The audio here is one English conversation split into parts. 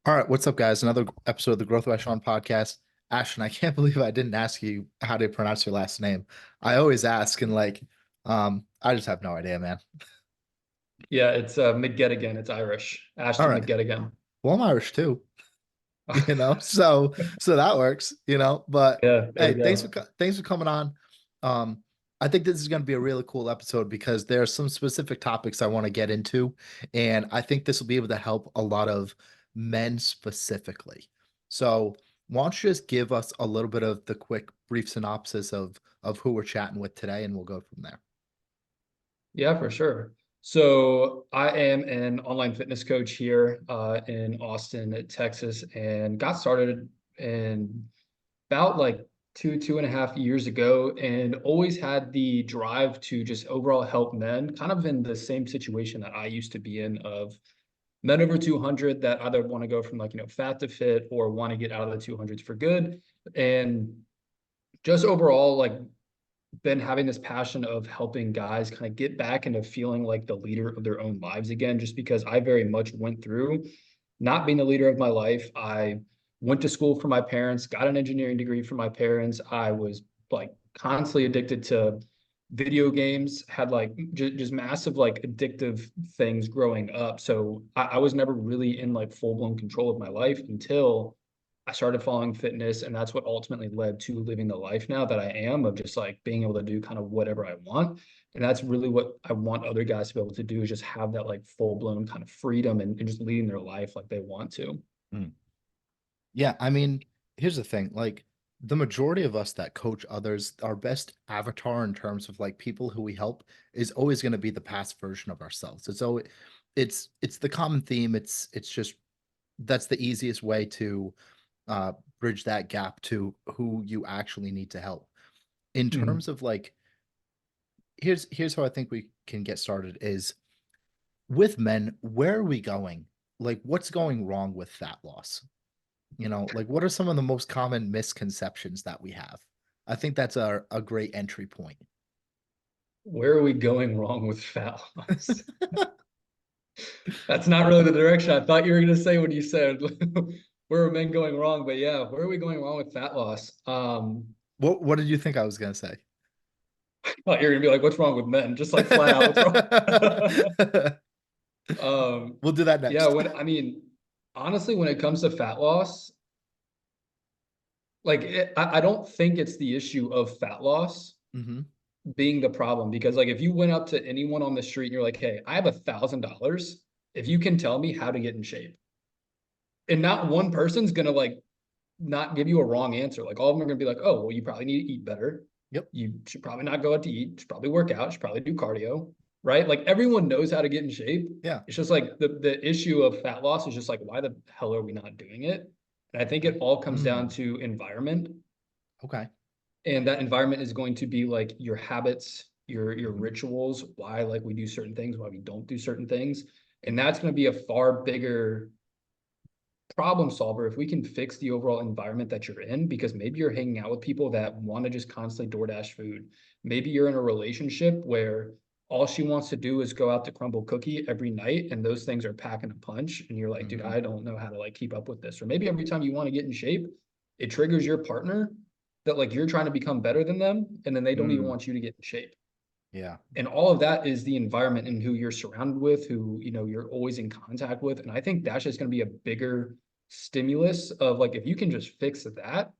All right, what's up, guys? Another episode of the Growth by Shawn podcast. Ashton, I can't believe I didn't ask you how to pronounce your last name. I always ask, and I just have no idea, man. Yeah, it's Mcgettigan. It's Irish. All Ashton right. Mcgettigan. Well, I'm Irish too, so that works. But Yeah, there we hey, thanks for go. thanks for coming on. Um, I think this is going to be a really cool episode because there are some specific topics I want to get into, and I think this will be able to help a lot of men specifically. So, why don't you just give us a little bit of the quick, brief synopsis of who we're chatting with today, and we'll go from there. Yeah, for sure. So I am an online fitness coach here in Austin, Texas, and got started in about like 2.5 years ago, and always had the drive to just overall help men, kind of in the same situation that I used to be in of men over 200 that either want to go from fat to fit or want to get out of the 200s for good. And just overall, like, been having this passion of helping guys kind of get back into feeling like the leader of their own lives again, just because I very much went through not being the leader of my life. I went to school for my parents, got an engineering degree from my parents. I was like constantly addicted to video games, had like just massive like addictive things growing up. So I was never really in like full blown control of my life until I started following fitness, and that's what ultimately led to living the life now that I am, of just like being able to do kind of whatever I want. And that's really what I want other guys to be able to do, is just have that like full blown kind of freedom and just leading their life like they want to. Mm. Yeah, I mean, here's the thing, like the majority of us that coach others, our best avatar in terms of like people who we help is always going to be the past version of ourselves. It's the common theme. It's just that's the easiest way to bridge that gap to who you actually need to help. In Mm. terms of like, here's how I think we can get started is with men, where are we going? Like, what's going wrong with fat loss? Like what are some of the most common misconceptions that we have? I think that's a great entry point. Where are we going wrong with fat loss? That's not really the direction I thought you were going to say when you said where are men going wrong. But yeah, where are we going wrong with fat loss? What did you think I was gonna say? I thought you were going to be like, what's wrong with men? Just like flat out, what's wrong? We'll do that Yeah, next. when I mean, honestly, when it comes to fat loss, I don't think it's the issue of fat loss Hmm. being the problem, because like if you went up to anyone on the street and you're like, hey, I have $1,000 if you can tell me how to get in shape, and not one person's gonna like not give you a wrong answer. Like all of them are gonna be like, oh, well, you probably need to eat better. Yep. You should probably not go out to eat. You should probably work out. You should probably do cardio, right? Like everyone knows how to get in shape. Yeah. It's just like the issue of fat loss is just like, why the hell are we not doing it? And I think it all comes down Mm, to environment. okay. And that environment is going to be like your habits, your Hmm. rituals, why like we do certain things, why we don't do certain things. And that's going to be a far bigger problem solver if we can fix the overall environment that you're in, because maybe you're hanging out with people that want to just constantly DoorDash food. Maybe you're in a relationship where all she wants to do is go out to crumble cookie every night, and those things are packing a punch, and you're like, dude, Hmm. I don't know how to like keep up with this. Or maybe every time you want to get in shape, it triggers your partner that like you're trying to become better than them, and then they don't even Mm, want you to get in shape. yeah. And all of that is the environment and who you're surrounded with, who you're always in contact with. And I think that's just going to be a bigger stimulus of like, if you can just fix that,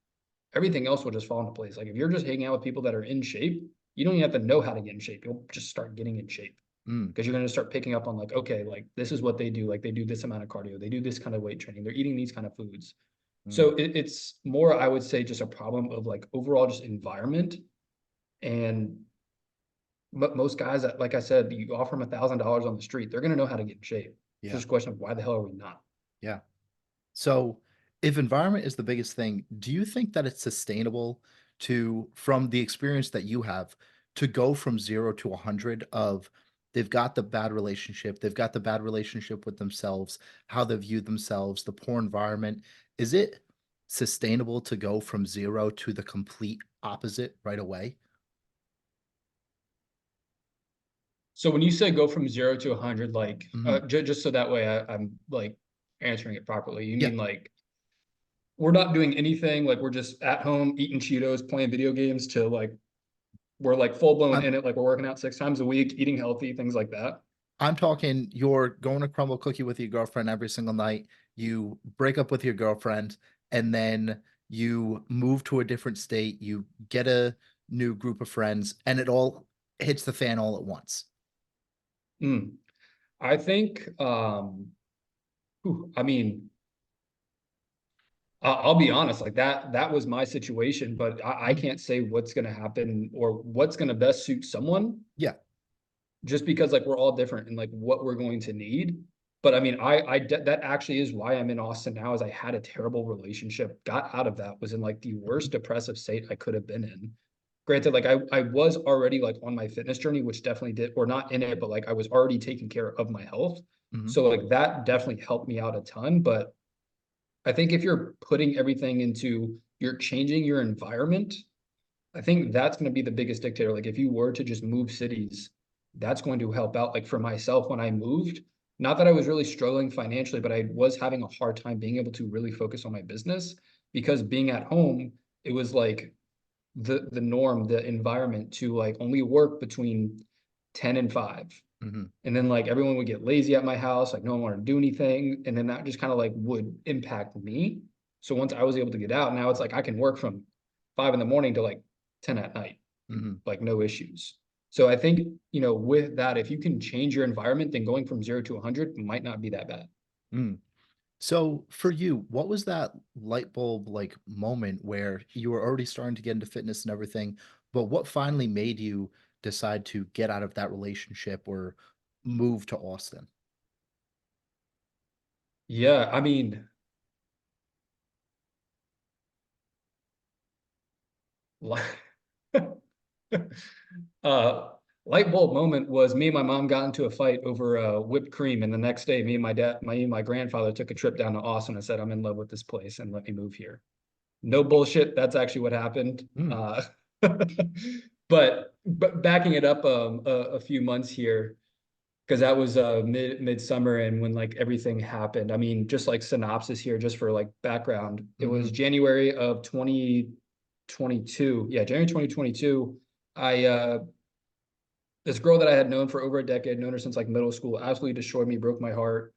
everything else will just fall into place. Like if you're just hanging out with people that are in shape, you don't even have to know how to get in shape. You'll just start getting in shape, Mm, because you're going to start picking up on like, okay, like this is what they do. Like they do this amount of cardio, they do this kind of weight training, they're eating these kind of foods. mm. So it's more, I would say, just a problem of like overall just environment. And most guys that, like I said, you offer them $1,000 on the street, they're going to know how to get in shape. It's Yeah. just a question of why the hell are we not? Yeah. So, if environment is the biggest thing, do you think that it's sustainable from the experience that you have, to go from 0 to 100 of they've got the bad relationship with themselves, how they view themselves, the poor environment. Is it sustainable to go from zero to the complete opposite right away? So when you say go from 0 to 100, like Hmm. just so that way I'm like answering it properly. You Yeah. mean like we're not doing anything, like we're just at home eating Cheetos, playing video games to like we're like full blown I'm in it, like we're working out 6 times a week, eating healthy, things like that. I'm talking you're going to crumble cookie with your girlfriend every single night. You break up with your girlfriend, and then you move to a different state. You get a new group of friends, and it all hits the fan all at once. Mm. I think, I mean, I'll be honest, like that was my situation, but I Mhm. can't say what's going to happen or what's going to best suit someone Yeah. just because like we're all different and like what we're going to need. But I mean, that actually is why I'm in Austin now is I had a terrible relationship, got out of that, was in like the Mhm. worst depressive state I could have been in. Granted, like I was already like on my fitness journey, which definitely did, or not in it, but like I was already taking care of my health. Mhm. So like that definitely helped me out a ton. But I think if you're putting everything into, you're changing your environment, I think that's going to be the biggest dictator. Like if you were to just move cities, that's going to help out. Like for myself, when I moved, not that I was really struggling financially, but I was having a hard time being able to really focus on my business because being at home, it was like the norm, the environment to like only work between 10 and 5. Mhm. And then like everyone would get lazy at my house, like no one wanted to do anything. And then that just kind of like would impact me. So once I was able to get out, now it's like I can work from 5 in the morning to like 10 at night, Mhm. like no issues. So I think, with that, if you can change your environment, then going from 0 to 100 might not be that bad. Mhm. So for you, what was that light bulb like moment where you were already starting to get into fitness and everything, but what finally made you decide to get out of that relationship or move to Austin? Yeah, I mean, uh, light bulb moment was me and my mom got into a fight over whipped cream, and the next day, me and my grandfather took a trip down to Austin and said, "I'm in love with this place and let me move here." No bullshit. That's actually what happened. Mm. But backing it up a few months here, because that was midsummer and when like everything happened. I mean, just like synopsis here, just for like background. It was Hmm. January of 2022. Yeah, January 2022. I This girl that I had known for over a decade, known her since like middle school, absolutely destroyed me, broke my heart.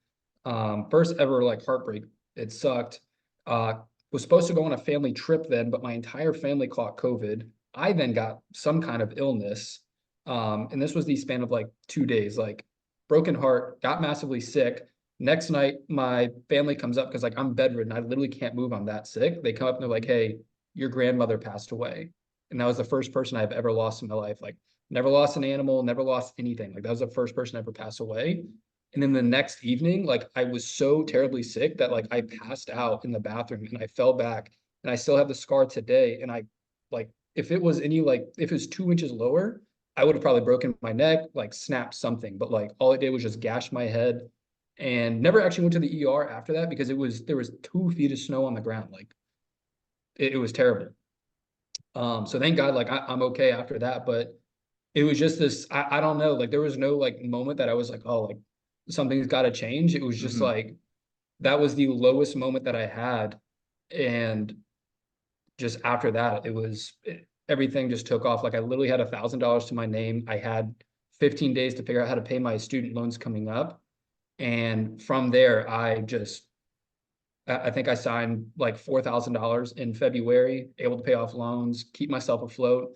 First ever like heartbreak. It sucked. Was supposed to go on a family trip then, but my entire family caught COVID. I then got some kind of illness. And this was the span of like 2 days, like broken heart, got massively sick. Next night, my family comes up because like I'm bedridden. I literally can't move. I'm that sick. They come up and they're like, "Hey, your grandmother passed away." And that was the first person I've ever lost in my life. Like never lost an animal, never lost anything. Like that was the first person ever passed away. And then the next evening, like I was so terribly sick that like I passed out in the bathroom and I fell back and I still have the scar today. And I like if it was any like if it was 2 inches lower, I would have probably broken my neck, like snapped something. But like all it did was just gash my head and never actually went to the ER after that because there was 2 feet of snow on the ground. Like it was terrible. So thank God, like I'm okay after that. But it was just this, I don't know, like there was no like moment that I was like, oh, like something's got to change. It was just Hmm. like that was the lowest moment that I had. And just after that, everything just took off. Like I literally had $1,000 to my name. I had 15 days to figure out how to pay my student loans coming up. And from there, I think I signed like $4,000 in February, able to pay off loans, keep myself afloat.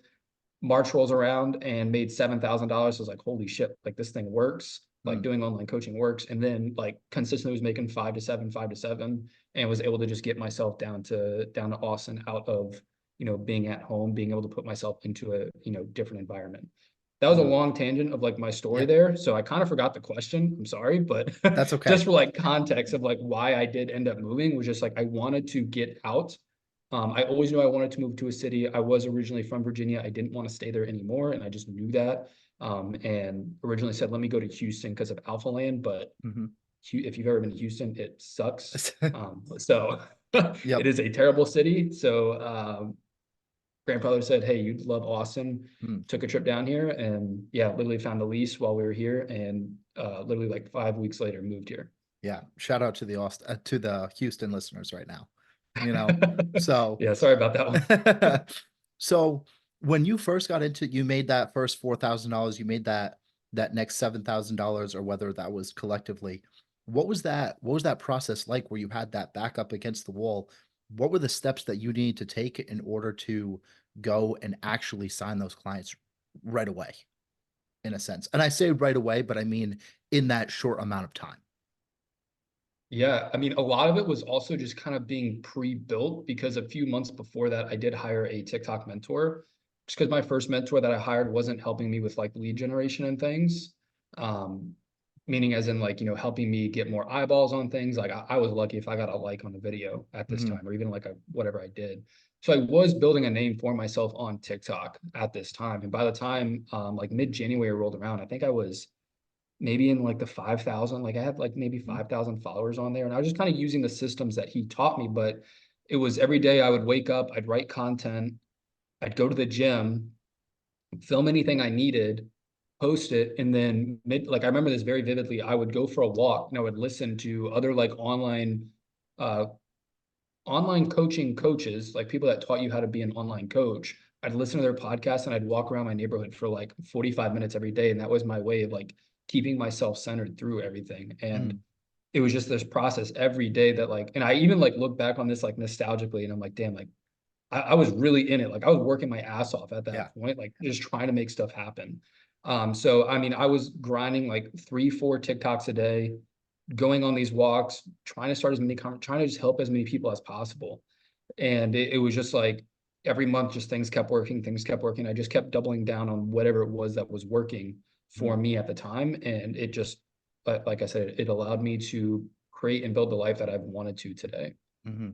March rolls around and made $7,000. I was like, holy shit, like this thing works. Like Mm. doing online coaching works. And then like consistently was making 5 to 7, 5 to 7, and was able to just get myself down to Austin out of, being at home, being able to put myself into a, different environment. That was a Mm. long tangent of like my story Yeah, there. So I kind of forgot the question. I'm sorry, but that's okay. just for like context of like why I did end up moving was just like I wanted to get out. I always knew I wanted to move to a city. I was originally from Virginia. I didn't want to stay there anymore, and I just knew that. And originally said, let me go to Houston because of Alpha Land, but Hmm. if you've ever been to Houston, it sucks. So it Yep. is a terrible city. So grandfather said, "Hey, you'd love Austin." Mm. Took a trip down here, and yeah, literally found a lease while we were here, and literally like 5 weeks later moved here. Yeah, shout out to the to the Houston listeners right now. You know, so Yeah, sorry about that one. so when you first got into, you made that first $4,000, you made that next $7,000, or whether that was collectively. What was that process like where you had that back up against the wall? What were the steps that you needed to take in order to go and actually sign those clients right away, in a sense? And I say right away, but I mean in that short amount of time. Yeah, I mean, a lot of it was also just kind of being pre-built because a few months before that, I did hire a TikTok mentor, just because my first mentor that I hired wasn't helping me with like lead generation and things. Um, Meaning as in like, helping me get more eyeballs on things. Like I was lucky if I got a like on the video at this Hmm. time, or even like whatever I did. So I was building a name for myself on TikTok at this time. And by the time like mid-January rolled around, I think I was maybe in like the 5,000, like I had like maybe 5,000 followers on there. And I was just kind of using the systems that he taught me. But it was every day I would wake up, I'd write content, I'd go to the gym, film anything I needed, post it. And then like I remember this very vividly. I would go for a walk and I would listen to other like uh, online coaching coaches, like people that taught you how to be an online coach. I'd listen to their podcast and I'd walk around my neighborhood for like 45 minutes every day. And that was my way of like keeping myself centered through everything. And Mm. it was just this process every day that like, and I even like look back on this like nostalgically and I'm like, damn, like I was really in it. Like I was working my ass off at Yeah. that point, like just trying to make stuff happen. So I mean, I was grinding like 3, 4 TikToks a day, going on these walks, trying to start as many, trying to just help as many people as possible. And it was just like every month, just things kept working, things kept working. I just kept doubling down on whatever it was that was working for Mm. me at the time. And it just, like I said, it allowed me to create and build the life that I've wanted to today. Hmm.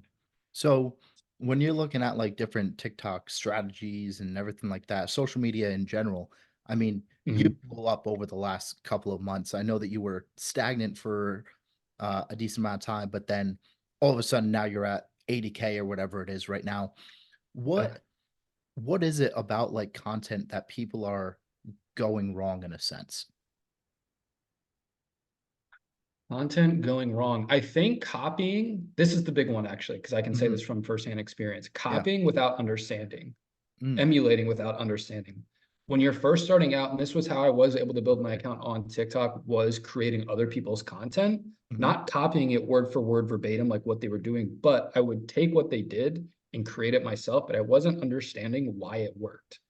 So when you're looking at like different TikTok strategies and everything like that, social media in general, I mean, you Mhm. blew up over the last couple of months. I know that you were stagnant for a decent amount of time, but then all of a sudden now you're at 80K or whatever it is right now. Yeah. What what is it about like content that people are going wrong in a sense? Content going wrong. I think copying, this is the big one actually, because I can say Hmm. this from firsthand experience. Yeah. Copying without understanding, Mm. emulating without understanding. When you're first starting out, and this was how I was able to build my account on TikTok, was creating other people's content, Hmm. not copying it word for word verbatim like what they were doing, but I would take what they did and create it myself, but I wasn't understanding why it worked.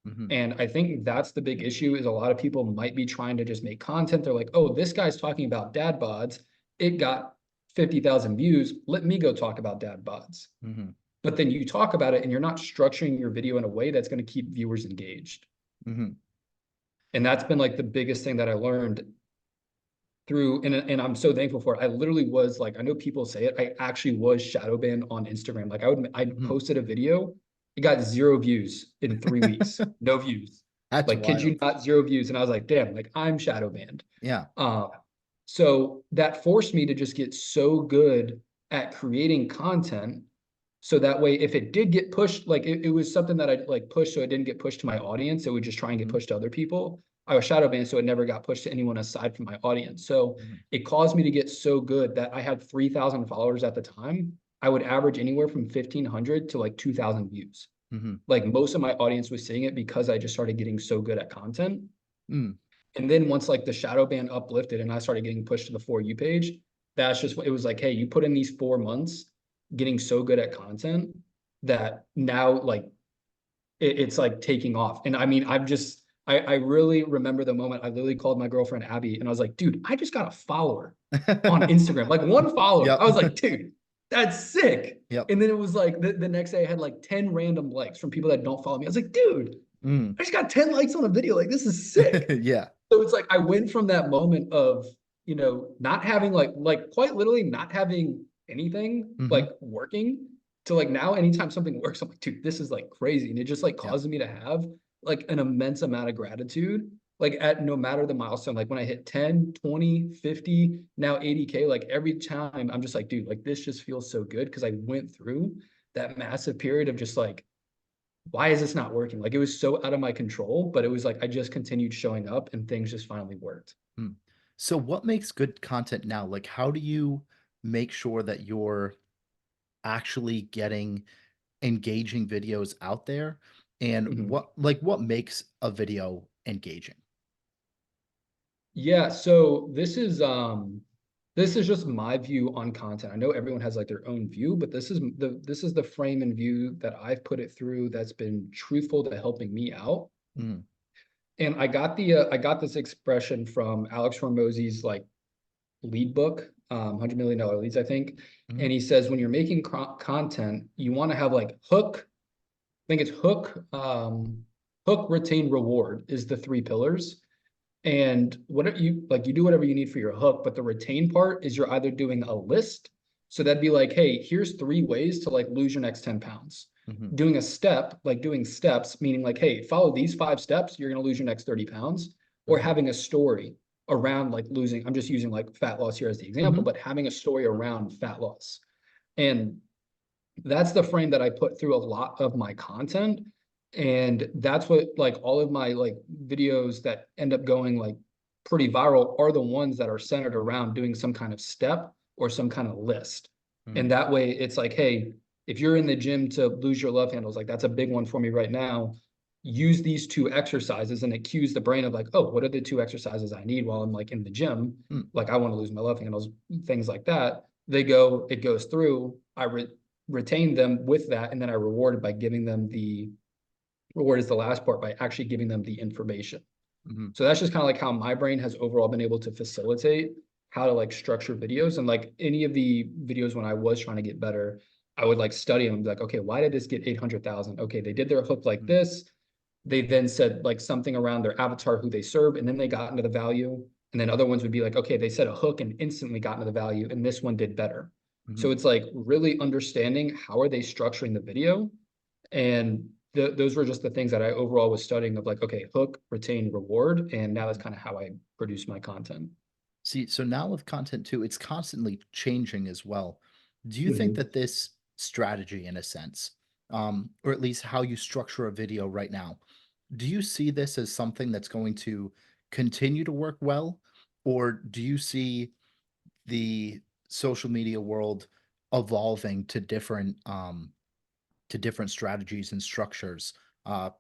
Hmm. And I think that's the big issue is a lot of people might be trying to just make content. They're like, oh, this guy's talking about dad bods. It got 50,000 views. Let me go talk about dad bods. Hmm. But then you talk about it and you're not structuring your video in a way that's going to keep viewers engaged. Hmm. And that's been like the biggest thing that I learned through, and I'm so thankful for it. I literally was like, I know people say it, I actually was shadow banned on Instagram. Like I Hmm. posted a video, it got 0 views in 3 weeks, no views. That's Like kid you wild. not, 0 views. And I was like, damn, like I'm shadow banned. Yeah. Um, so that forced me to just get so good at creating content. So that way, if it did get pushed, like it was something that I like pushed so it didn't get pushed to my audience, it would just try and get Hmm. pushed to other people. I was shadow banned, so it never got pushed to anyone aside from my audience. So Hmm. it caused me to get so good that I had 3,000 followers at the time. I would average anywhere from 1,500 to like 2,000 views. Hmm. Like most of my audience was seeing it because I just started getting so good at content. Mm. And then once like the shadow ban uplifted and I started getting pushed to the For You page, that's just what it was like, hey, you put in these 4 months getting so good at content that now like it's like taking off. And I mean, I really remember the moment I literally called my girlfriend Abby and I was like, dude, I just got a follower on Instagram, like one follower. Yep. I was like, dude, that's sick. Yep. And then it was like the next day I had like 10 random likes from people that don't follow me. I was like, dude, Mm. I just got 10 likes on a video. Like, this is sick. Yeah. So it's like I went from that moment of, not having like quite literally not having anything Hmm. like working to like now anytime something works, I'm like, dude, this is like crazy. And it just like Yeah. causes me to have like an immense amount of gratitude. Like at no matter the milestone, like when I hit 10, 20, 50, now 80K, like every time I'm just like, dude, like this just feels so good because I went through that massive period of just like why is this not working? Like it was so out of my control, but it was like I just continued showing up and things just finally worked. Mm. So what makes good content now? Like, how do you make sure that you're actually getting engaging videos out there? And Mhm. what makes a video engaging? Yeah, so this is just my view on content. I know everyone has like their own view, but this is the frame and view that I've put it through that's been truthful to helping me out. Mhm, And I got this expression from Alex Hormozzi's like lead book, $100 Million Leads, I think. mhm, And he says when you're making content, you want to have like hook. I think it's hook, retain, reward is the three pillars. And whatever you like, you do whatever you need for your hook, but the retain part is you're either doing a list. So that'd be like, hey, here's 3 ways to like lose your next 10 pounds. mhm, Doing a step, like doing steps, meaning like, hey, follow these 5 steps, you're gonna lose your next 30 pounds. Or mhm, having a story around like losing, I'm just using like fat loss here as the example, mhm, but having a story around fat loss. And that's the frame that I put through a lot of my content. And that's what like all of my like videos that end up going like pretty viral are the ones that are centered around doing some kind of step or some kind of list. And mhm, that way it's like, hey, if you're in the gym to lose your love handles, like that's a big one for me right now. Use these 2 exercises and it cues the brain of like, oh, what are the 2 exercises I need while I'm like in the gym? mm, Like I want to lose my love handles, things like that. It goes through. Retain them with that, and then I rewarded by giving them the reward is the last part by actually giving them the information. mhm, So that's just kind of like how my brain has overall been able to facilitate how to like structure videos. And like any of the videos when I was trying to get better, I would like study them and be like, okay, why did this get 800,000? Okay, they did their hook like mhm, this. They then said like something around their avatar, who they serve, and then they got into the value. And then other ones would be like, okay, they said a hook and instantly got into the value, and this one did better. So mhm. it's like really understanding how are they structuring the video, and those were just the things that I overall was studying of like, okay, hook, retain, reward, and now that's kind of how I produce my content. See, so now with content too, it's constantly changing as well. Do you think Mhm. that this strategy, in a sense, or at least how you structure a video right now, do you see this as something that's going to continue to work well? Or do you see the social media world evolving to different strategies and structures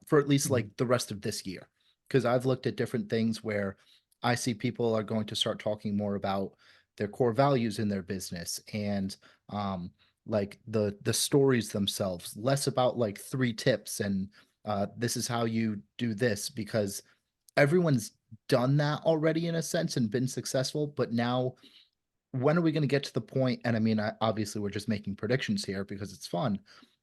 for at least like Mhm. the rest of this year. Because I've looked at different things where I see people are going to start talking more about their core values in their business and like the stories themselves, less about like 3 tips and this is how you do this because everyone's done that already in a sense and been successful. But now when are we going to get to the point? And I mean, obviously, we're just making predictions here because it's fun,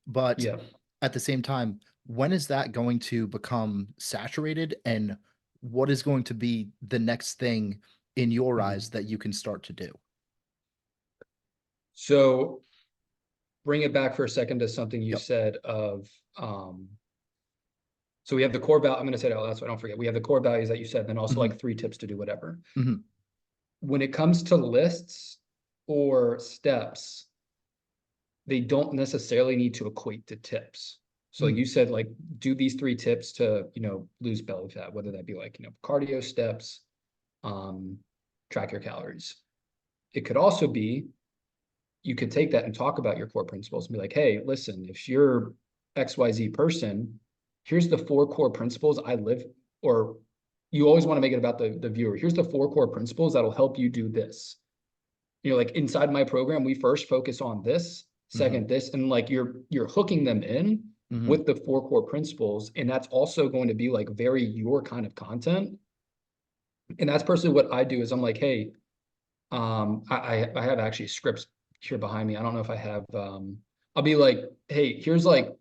but Yeah. at the same time, when is that going to become saturated? And what is going to be the next thing in your eyes Mhm. that you can start to do? So bring it back for a second to something you Yep. said of so we have the core value. I'm going to say that out loud so I don't forget. We have the core values that you said, then also Hmm. like 3 tips to do whatever. Hmm. When it comes to lists or steps, they don't necessarily need to equate to tips. So like Hmm. you said, like do these 3 tips to, lose belly fat, whether that be like, cardio steps, um, track your calories. It could also be, you could take that and talk about your core principles and be like, hey, listen, if you're XYZ person, here's the 4 core principles I live, or you always want to make it about the viewer. Here's the 4 core principles that'll help you do this. Like inside my program, we first focus on this, Hmm. second this, and like you're hooking them in Hmm. with the 4 core principles. And that's also going to be like very your kind of content. And that's personally what I do is I'm like, hey, I have actually scripts here behind me. I don't know if I have I'll be like, hey, here's like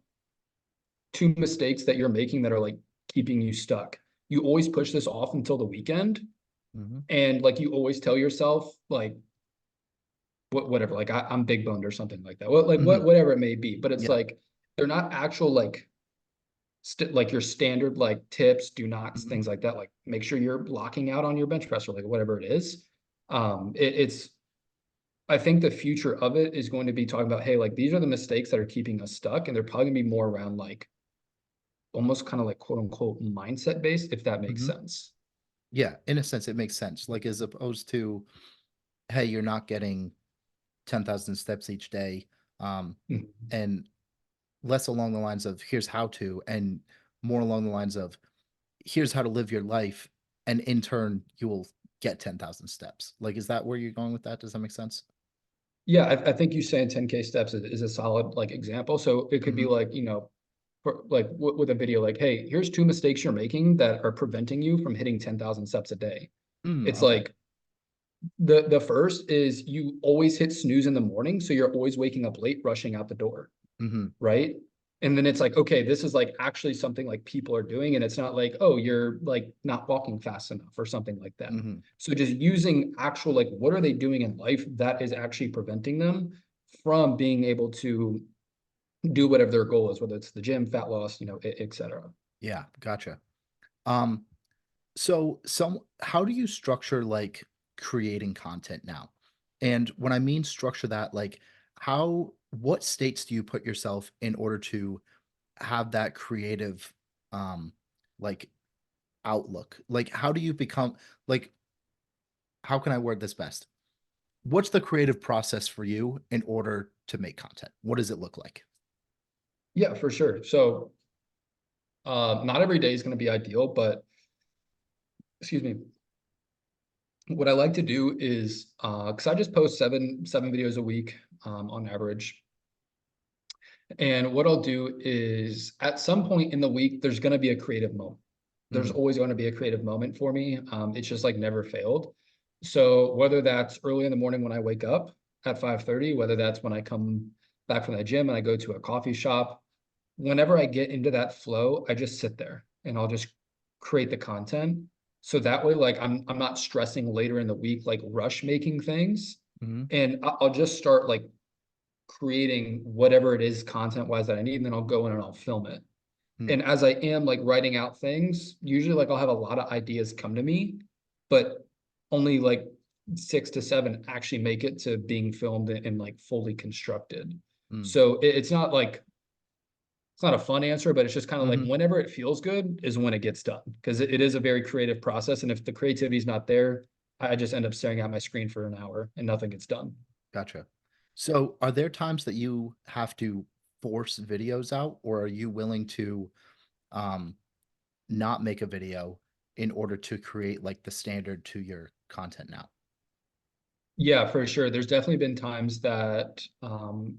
2 mistakes that you're making that are like keeping you stuck. You always push this off until the weekend. Hmm. And like you always tell yourself, like, whatever, like I'm big boned or something like that. Hmm. Whatever it may be. But it's Yeah. like they're not actual like like your standard like tips, do nots, Hmm. things like that. Like make sure you're blocking out on your bench press or like whatever it is. It's I think the future of it is going to be talking about, hey, like these are the mistakes that are keeping us stuck, and they're probably gonna be more around like almost kind of like quote unquote mindset based, if that makes Hmm. sense. Yeah, in a sense, it makes sense. Like as opposed to, hey, you're not getting 10,000 steps each day, um, Mhm. and less along the lines of here's how to, and more along the lines of here's how to live your life, and in turn you will get 10,000 steps. Like, is that where you're going with that? Does that make sense? Yeah, I think you saying 10K steps is a solid like example. So it could be Mm-hmm. like, for, like with a video, like, hey, here's two mistakes you're making that are preventing you from hitting 10,000 steps a day. It's Okay. like the first is you always hit snooze in the morning, so you're always waking up late, rushing out the door, Mm-hmm. right? And then it's like, okay, this is like actually something like people are doing, and it's not like, oh, you're like not walking fast enough or something like that. Mm-hmm. So just using actual like what are they doing in life that is actually preventing them from being able to do whatever their goal is, whether it's the gym, fat loss, et cetera. Yeah, gotcha. Um, so how do you structure like creating content now? And when I mean structure that, like what states do you put yourself in order to have that creative like outlook? Like how do you become like how can I word this best? What's the creative process for you in order to make content? What does it look like? Yeah, for sure. So not every day is going to be ideal, but excuse me, what I like to do is because I just post seven videos a week on average. And what I'll do is at some point in the week, there's going to be a creative moment. There's Mm-hmm. always going to be a creative moment for me. It's just like never failed. So whether that's early in the morning when I wake up at 5:30, whether that's when I come back from the gym and I go to a coffee shop, whenever I get into that flow, I just sit there and I'll just create the content. So that way, like I'm not stressing later in the week, like rush making things. Mm-hmm. And I'll just start like creating whatever it is content wise that I need, and then I'll go in and I'll film it. Mm-hmm. And as I am like writing out things, usually like I'll have a lot of ideas come to me, but only like 6 to 7 actually make it to being filmed and like fully constructed. So it's not like it's not a fun answer, but it's just kind of like Mm-hmm. whenever it feels good is when it gets done because it is a very creative process. And if the creativity is not there, I just end up staring at my screen for an hour and nothing gets done. Gotcha. So, are there times that you have to force videos out, or are you willing to um, not make a video in order to create like the standard to your content now? Yeah, for sure. There's definitely been times that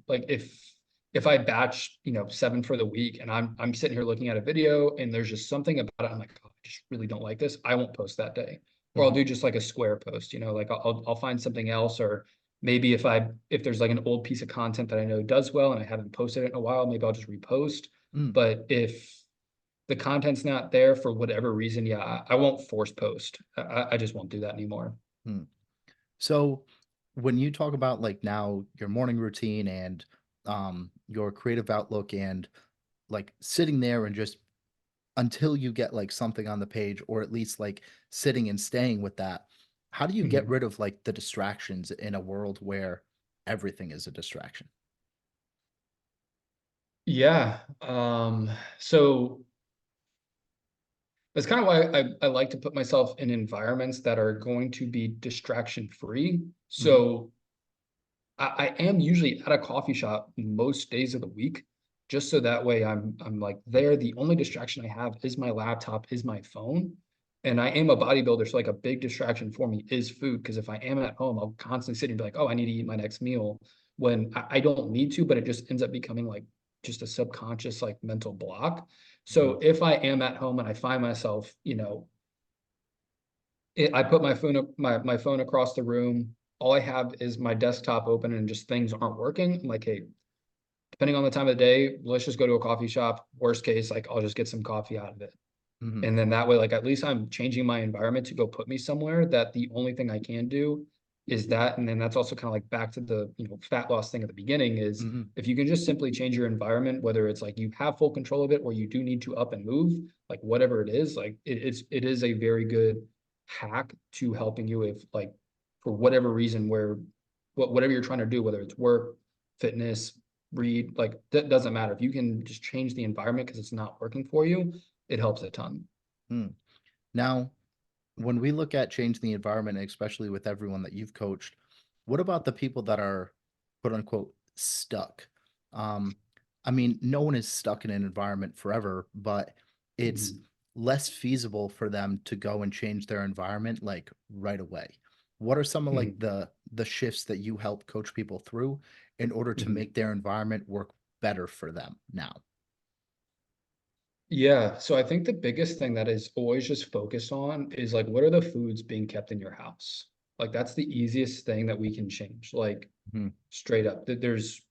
like if I batch, 7 for the week and I'm sitting here looking at a video and there's just something about it, I'm like, oh, I just really don't like this. I won't post that day. Or I'll Hmm. do just like a square post, like I'll find something else, or maybe if there's like an old piece of content that I know does well and I haven't posted it in a while, maybe I'll just repost. Mm, But if the content's not there for whatever reason, yeah, I won't force post. I just won't do that anymore. mm. So, when you talk about like now your morning routine and your creative outlook and like sitting there and just until you get like something on the page or at least like sitting and staying with that, how do you get Mhm. rid of like the distractions in a world where everything is a distraction? Yeah. So that's kind of why I like to put myself in environments that are going to be distraction free. Hmm. So I am usually at a coffee shop most days of the week, just so that way I'm like there. The only distraction I have is my laptop, is my phone. And I am a bodybuilder, so like a big distraction for me is food. Because if I am at home, I'll constantly sit and be like, oh, I need to eat my next meal when I don't need to, but it just ends up becoming like just a subconscious like mental block. Hmm. So if I am at home and I find myself, I put my phone across the room. All I have is my desktop open and just things aren't working. I'm like, hey, depending on the time of the day, let's just go to a coffee shop. Worst case, like I'll just get some coffee out of it. Hmm. And then that way, like at least I'm changing my environment to go put me somewhere that the only thing I can do is that. And then that's also kind of like back to the, fat loss thing at the beginning is Hmm. if you can just simply change your environment, whether it's like you have full control of it or you do need to up and move, like whatever it is, like it is a very good hack to helping you if like for whatever reason where whatever you're trying to do, whether it's work, fitness, read, like that doesn't matter. If you can just change the environment because it's not working for you, it helps a ton. Hmm. Now, when we look at changing the environment, especially with everyone that you've coached, what about the people that are quote unquote stuck? Um, I mean, no one is stuck in an environment forever, but it's Mhm, less feasible for them to go and change their environment like right away. What are some of like mhm, the shifts that you help coach people through in order to mhm. make their environment work better for them now? Yeah, so I think the biggest thing that is always just focused on is like, what are the foods being kept in your house? Like, that's the easiest thing that we can change, like Mhm, straight up. There's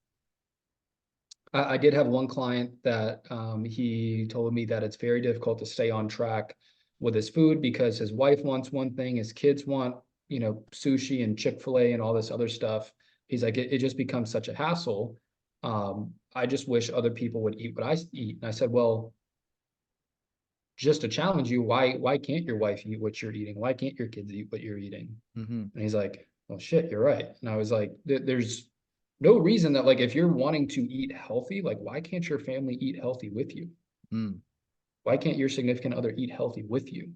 I did have one client that he told me that it's very difficult to stay on track with his food because his wife wants one thing, his kids want, sushi and Chick-fil-A and all this other stuff. He's like, it just becomes such a hassle. I just wish other people would eat what I eat. And I said, well, just to challenge you, why can't your wife eat what you're eating? Why can't your kids eat what you're eating? mhm, And he's like, well, shit, you're right. And I was like, there's no reason that like if you're wanting to eat healthy, like why can't your family eat healthy with you? mm, Why can't your significant other eat healthy with you?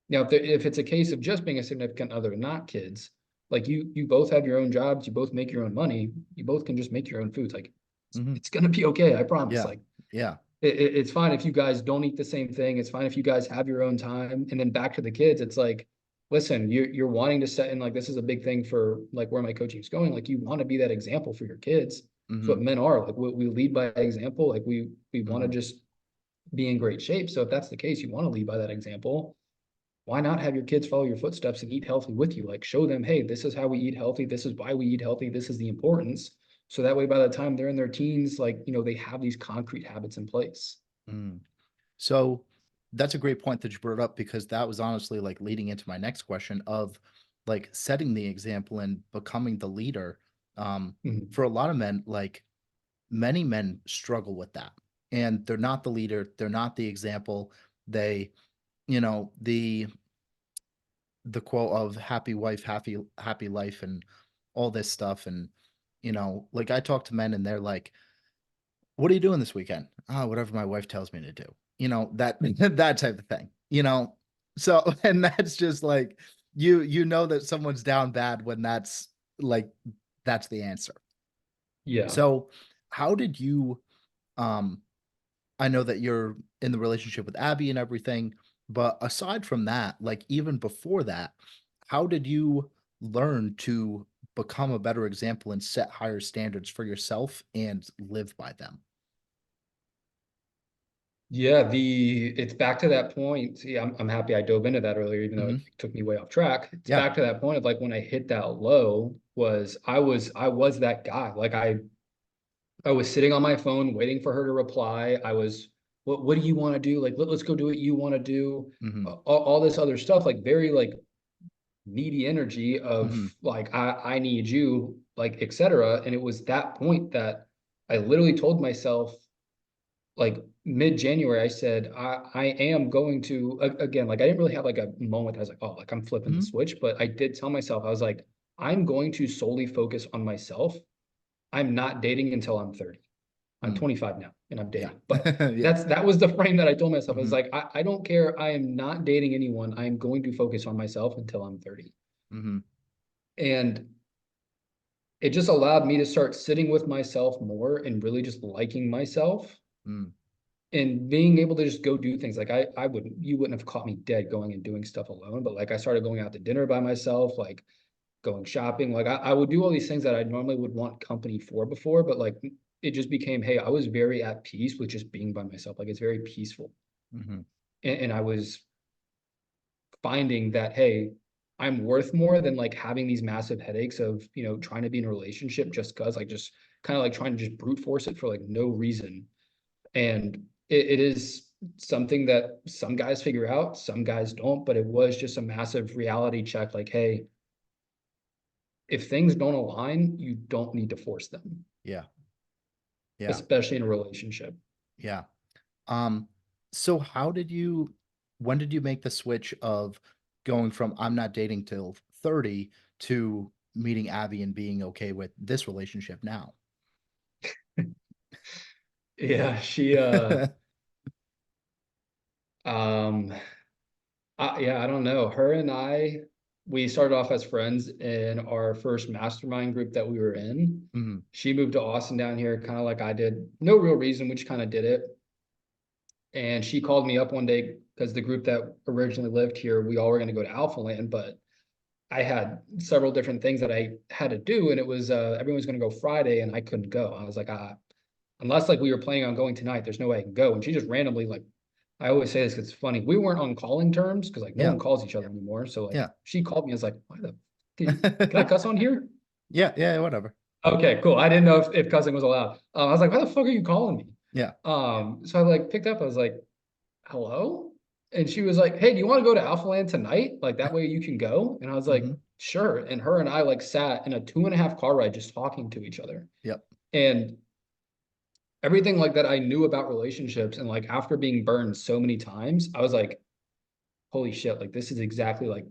Now, if it's a case of just being a significant other, not kids, like you both have your own jobs, you both make your own money, you both can just make your own foods. Like mhm. it's gonna be okay, I promise. Yeah, Like yeah. it's fine if you guys don't eat the same thing. It's fine if you guys have your own time. And then back to the kids, it's like, listen, you're wanting to set in like this is a big thing for like where my coaching is going. Like you want to be that example for your kids. It's what Mhm, men are. Like we lead by example. Like we want to mhm, just be in great shape. So if that's the case, you want to lead by that example. Why not have your kids follow your footsteps and eat healthy with you? Like show them, hey, this is how we eat healthy. This is why we eat healthy. This is the importance. So that way, by the time they're in their teens, like, they have these concrete habits in place. mm. So that's a great point that you brought up because that was honestly like leading into my next question of like setting the example and becoming the leader. Mhm. For a lot of men, like many men struggle with that. And they're not the leader, they're not the example. They, the quote of happy wife, happy life and all this stuff. And, like I talk to men and they're like, what are you doing this weekend? Oh, whatever my wife tells me to do. That that type of thing. So and that's just like you know that someone's down bad when like that's the answer. Yeah. So how did you um I know that you're in the relationship with Abby and everything, but aside from that, like even before that, how did you learn to become a better example and set higher standards for yourself and live by them? Yeah, it's back to that point. See, I'm happy I dove into that earlier, even though it Mhm. took me way off track. It's Yeah. back to that point of like when I hit that low was I was that guy. Like I was sitting on my phone waiting for her to reply. I was, what do you want to do? Like let's go do what you want to do. Mhm. All this other stuff, like very like needy energy of Mhm. like I need you, like etc. And it was that point that I literally told myself like mid-January, I said, I am going to again, like I didn't really have like a moment. I was like, oh, like I'm flipping the Mhm. switch, but I did tell myself, I was like, I'm going to solely focus on myself. I'm not dating until I'm 30. I'm Mm. 25 now and I'm Yeah. dating. But Yeah. that was the frame that I told myself. I was Mhm. like, I don't care. I am not dating anyone. I am going to focus on myself until I'm 30. Mhm. And it just allowed me to start sitting with myself more and really just liking myself Mm. and being able to just go do things like I wouldn't you wouldn't have caught me dead going and doing stuff alone, but like I started going out to dinner by myself, like going shopping, like I would do all these things that I normally would want company for before, but like it just became, hey, I was very at peace with just being by myself. Like it's very peaceful. Mhm. And I was finding that, hey, I'm worth more than like having these massive headaches of, trying to be in a relationship just cause like just kind of like trying to just brute force it for like no reason. And it is something that some guys figure out, some guys don't, but it was just a massive reality check. Like, hey, if things don't align, you don't need to force them, Yeah. Yeah. especially in a relationship. Yeah. Um, so when did you make the switch of going from I'm not dating till 30 to meeting Abby and being okay with this relationship now? Yeah, she um Yeah, I don't know. Her and I, we started off as friends in our first mastermind group that we were in. Mhm, She moved to Austin down here, kind of like I did. No real reason, we just kind of did it. And she called me up one day because the group that originally lived here, we all were going to go to Alpha Land, but I had several different things that I had to do, and it was everyone's going to go Friday, and I couldn't go. I was like, unless like we were planning on going tonight, there's no way I can go. And she just randomly like, I always say this 'cause it's funny. We weren't on calling terms because like no yeah, one calls each other anymore. So like yeah. she called me, I was like, why the can I cuss on here? Yeah, yeah, whatever. Okay, cool. I didn't know if cussing was allowed. I was like, why the fuck are you calling me? Yeah. So I like picked up, I was like, hello? And she was like, hey, do you want to go to Alpha Land tonight? Like that way you can go. And I was like, Mhm, sure. And her and I like sat in a 2.5 car ride just talking to each other. yep. And everything like that I knew about relationships, and like after being burned so many times, I was like, holy shit, like this is exactly like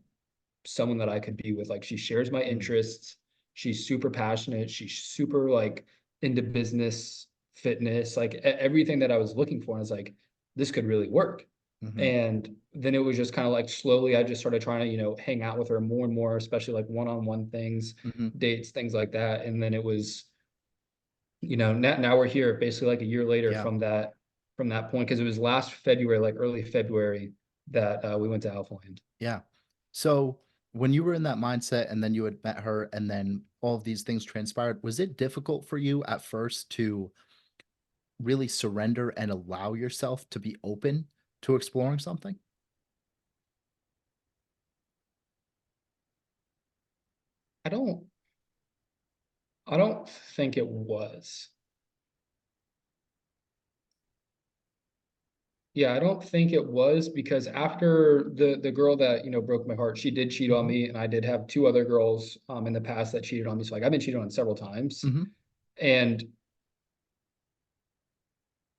someone that I could be with. Like she shares my Mm, interests. She's super passionate. She's super like into business, fitness, like everything that I was looking for. And I was like, this could really work. mhm, And then it was just kind of like slowly, I just started trying to, hang out with her more and more, especially like one-on-one things, mhm. dates, things like that. And then it was, now we're here basically like a year later Yeah, from that point, because it was last February, like early February, that we went to Alpha Land. yeah. So, when you were in that mindset and then you had met her and then all of these things transpired, was it difficult for you at first to really surrender and allow yourself to be open to exploring something? I don't I don't think it was. Yeah, I don't think it was, because after the girl that, broke my heart, she did cheat on Mhm, me, and I did have two other girls in the past that cheated on me. So like I've been cheated on several times. mhm, And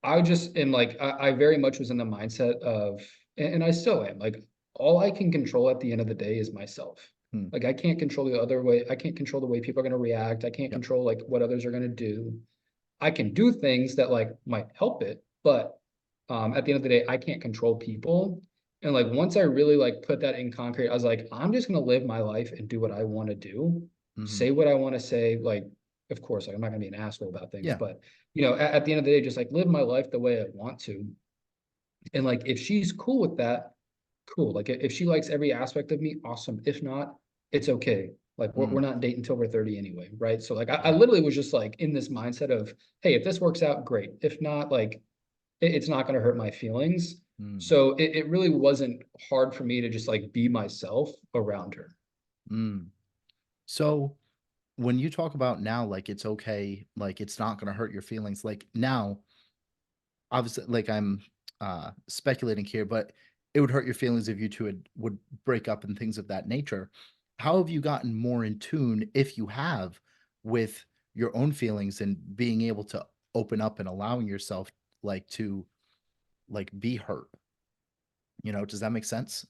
I just am like I very much was in the mindset of, and I still am, like all I can control at the end of the day is myself. mm, Like I can't control the other way. I can't control the way people are going to react. I can't yep, control like what others are going to do. I can do things that like might help it, but at the end of the day, I can't control people. And like once I really like put that in concrete, I was like, I'm just gonna live my life and do what I want to do, mhm, say what I want to say. Like, of course, like I'm not gonna be an asshole about things, yeah, but at the end of the day, just like live my life the way I want to. And like if she's cool with that, cool. Like if she likes every aspect of me, awesome. If not, it's okay. Like we're mm, not dating until we're 30 anyway, right? So like I yeah, literally was just like in this mindset of, hey, if this works out, great. If not, like it's not going to hurt my feelings. mm, So it really wasn't hard for me to just like be myself around her. mm. So, when you talk about now, like, it's okay, like, it's not gonna hurt your feelings, like, now obviously, like I'm speculating here, but it would hurt your feelings if you two would break up and things of that nature. How have you gotten more in tune, if you have, with your own feelings and being able to open up and allowing yourself like to like be hurt? Does that make sense?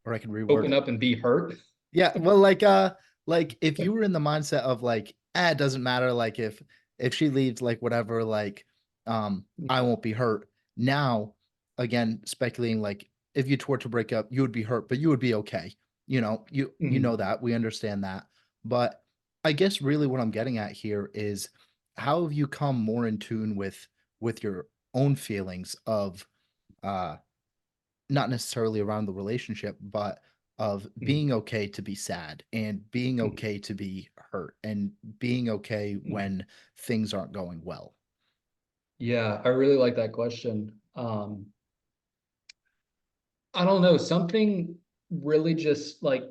Or I can reword Open it. up and be hurt. Yeah, well, like if you were in the mindset of like, it doesn't matter, like if she leaves, like whatever, like I won't be hurt. Now, again, speculating like if you were to break up, you would be hurt, but you would be okay. You know Mhm. that. We understand that. But I guess really what I'm getting at here is how have you come more in tune with your own feelings of uh not necessarily around the relationship, but of Mhm. being okay to be sad and being Mhm. okay to be hurt and being okay Mhm. when things aren't going well. Yeah, I really like that question. I don't know, something really just like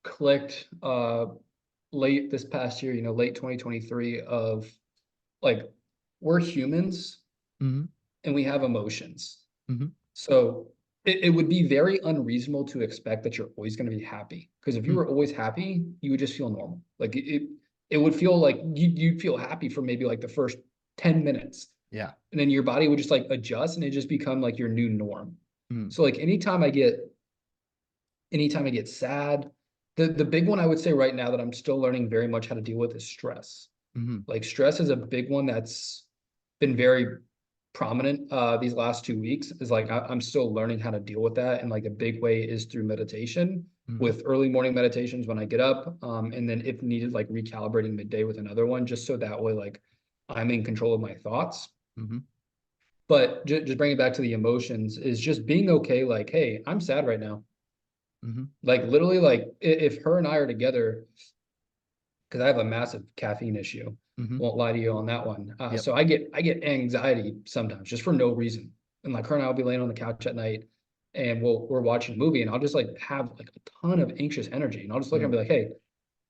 clicked late this past year, late 2023, of like we're humans Mhm, and we have emotions. mhm, So it would be very unreasonable to expect that you're always going to be happy. Because if you mm, were always happy, you would just feel normal. Like it would feel like you'd feel happy for maybe like the first 10 minutes. yeah, And then your body would just like adjust and it just become like your new norm. mm, So like anytime I get sad, the big one I would say right now that I'm still learning very much how to deal with is stress. mhm, Like stress is a big one that's been very prominent these last 2 weeks is like I'm still learning how to deal with that. And like a big way is through meditation, Hmm. with early morning meditations when I get up. And then if needed, like recalibrating midday with another one, just so that way, like I'm in control of my thoughts. Hmm. But just bringing it back to the emotions is just being okay. Like, hey, I'm sad right now. Hmm. Like literally, like if her and I are together, because I have a massive caffeine issue. Hmm. Won't lie to you on that one. Yep. So I get anxiety sometimes just for no reason. And like her and I will be laying on the couch at night and we're watching a movie and I'll just like have like a ton of anxious energy. And I'll just look at her and Mm. be like, hey,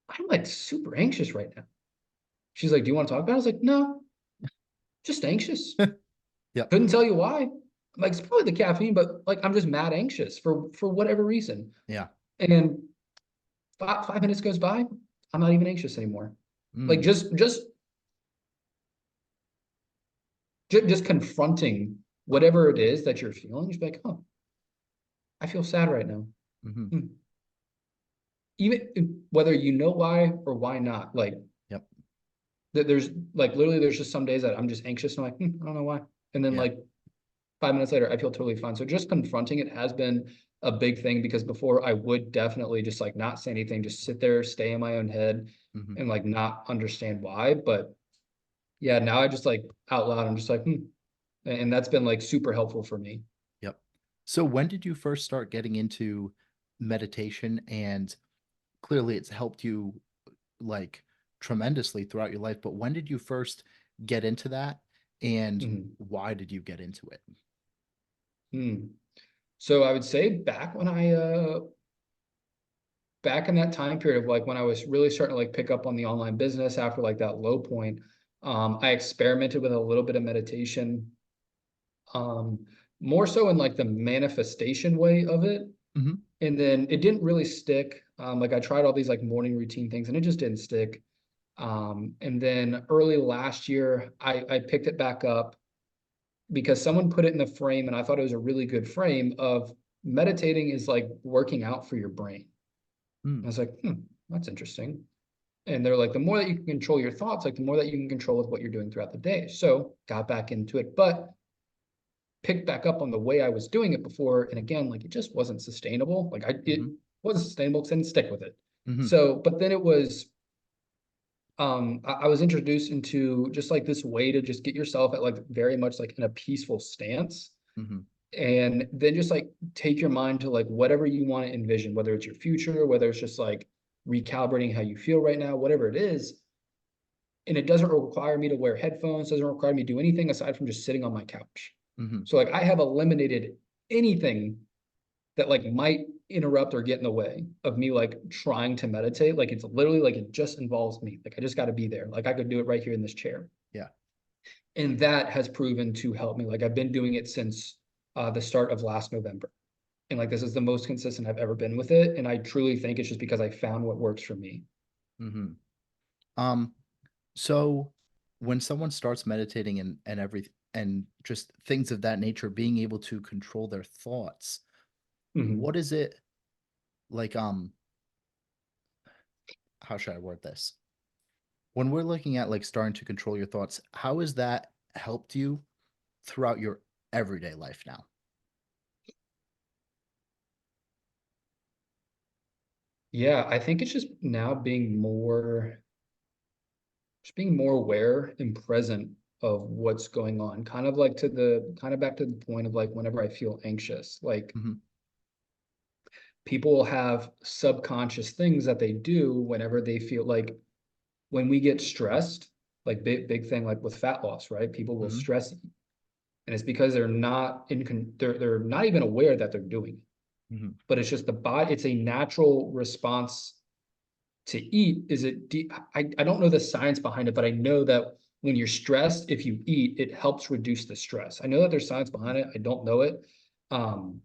I'm like super anxious right now. She's like, do you want to talk about it? I was like, no, just anxious. Yep. Couldn't tell you why. I'm like, it's probably the caffeine, but like I'm just mad anxious for whatever reason. Yeah. And 5 minutes goes by, I'm not even anxious anymore. Like Mm. just confronting whatever it is that you're feeling, just be like, oh, I feel sad right now. Hmm. Hmm. Even whether you know why or why not, like Yep. there's like literally there's just some days that I'm just anxious and I'm like, I don't know why. And then Yeah. like 5 minutes later, I feel totally fine. So just confronting it has been a big thing because before I would definitely just like not say anything, just sit there, stay in my own head Hmm. and like not understand why. But yeah, now I just like out loud, I'm just like, and that's been like super helpful for me. Yep. So when did you first start getting into meditation? And clearly it's helped you like tremendously throughout your life, but when did you first get into that? And Mhm. why did you get into it? Hmm. So I would say back in that time period of like when I was really starting to like pick up on the online business after like that low point, I experimented with a little bit of meditation, um, more so in like the manifestation way of it. Hmm. And then it didn't really stick. Like I tried all these like morning routine things and it just didn't stick. And then early last year, I picked it back up because someone put it in the frame and I thought it was a really good frame of meditating is like working out for your brain. I Mm. was like, that's interesting. And they're like, the more that you can control your thoughts, like the more that you can control with what you're doing throughout the day. So got back into it, but picked back up on the way I was doing it before. And again, like it just wasn't sustainable. Like it Hmm. wasn't sustainable because I didn't stick with it. Hmm. So, but then it was, I was introduced into just like this way to just get yourself at like very much like in a peaceful stance Hmm. and then just like take your mind to like whatever you want to envision, whether it's your future, whether it's just like recalibrating how you feel right now, whatever it is. And it doesn't require me to wear headphones, doesn't require me to do anything aside from just sitting on my couch. Hmm. So like I have eliminated anything that like might interrupt or get in the way of me like trying to meditate. Like it's literally like it just involves me. Like I just got to be there. Like I could do it right here in this chair. Yeah. And that has proven to help me. Like I've been doing it since the start of last November. And like this is the most consistent I've ever been with it. And I truly think it's just because I found what works for me. Hmm. Um, so when someone starts meditating and everything and just things of that nature, being able to control their thoughts, Mhm. what is it like? How should I word this? When we're looking at like starting to control your thoughts, how has that helped you throughout your everyday life now? Yeah, I think it's just now just being more aware and present of what's going on. Kind of like to the kind of back to the point of like whenever I feel anxious, like Hmm. people have subconscious things that they do whenever they feel like when we get stressed, like big thing like with fat loss, right? People will Hmm. stress eat. And it's because they're not even aware that they're doing it. Hmm. But it's just the body, it's a natural response to eat. I don't know the science behind it, but I know that when you're stressed, if you eat, it helps reduce the stress. I know that there's science behind it. I don't know it. Um,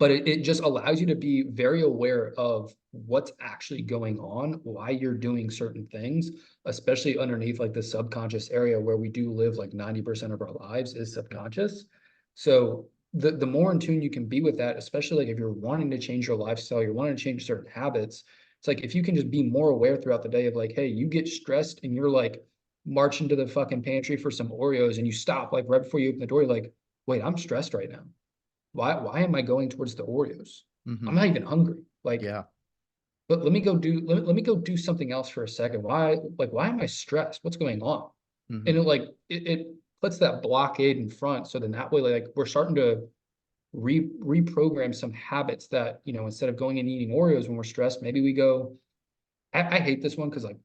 but it just allows you to be very aware of what's actually going on, why you're doing certain things, especially underneath like the subconscious area where we do live like 90% of our lives is Yep. subconscious. So the more in tune you can be with that, especially like if you're wanting to change your lifestyle, you're wanting to change certain habits, it's like if you can just be more aware throughout the day of like, hey, you get stressed and you're like march into the fucking pantry for some Oreos and you stop like right before you open the door, you're like, wait, I'm stressed right now. Why am I going towards the Oreos? Hmm. I'm not even hungry. Like, Yeah. but let me go do something else for a second. Why am I stressed? What's going on? Hmm. And it puts that blockade in front. So then that way, like we're starting to reprogram some habits that, instead of going and eating Oreos when we're stressed, maybe we go, I hate this one because like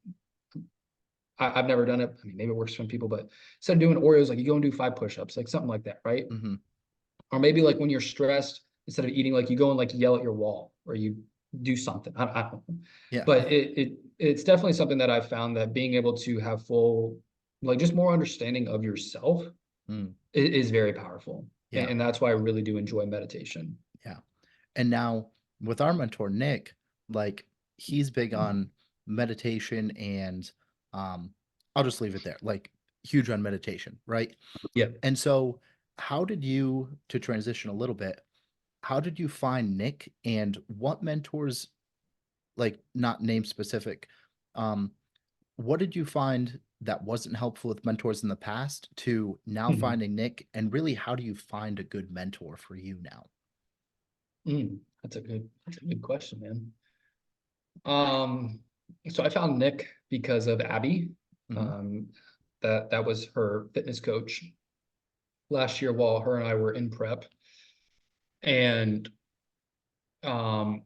I've never done it. I mean, maybe it works for some people, but instead of doing Oreos, like you go and do 5 push-ups, like something like that, right? Hmm. Or maybe like when you're stressed, instead of eating, like you go and like yell at your wall or you do something. I don't know. Yeah. But it's definitely something that I've found that being able to have full, like just more understanding of yourself Mm. is very powerful. Yeah. And that's why I really do enjoy meditation. Yeah. And now with our mentor Nick, like he's big on meditation and um I'll just leave it there. Like huge on meditation, right? Yeah. And so how did you, to transition a little bit, how did you find Nick and what mentors, like not name specific, um what did you find that wasn't helpful with mentors in the past to now Mhm. finding Nick, and really how do you find a good mentor for you now? That's a good question, man. Um, so I found Nick because of Abby. Hmm. Um, that was her fitness coach last year while her and I were in prep. And um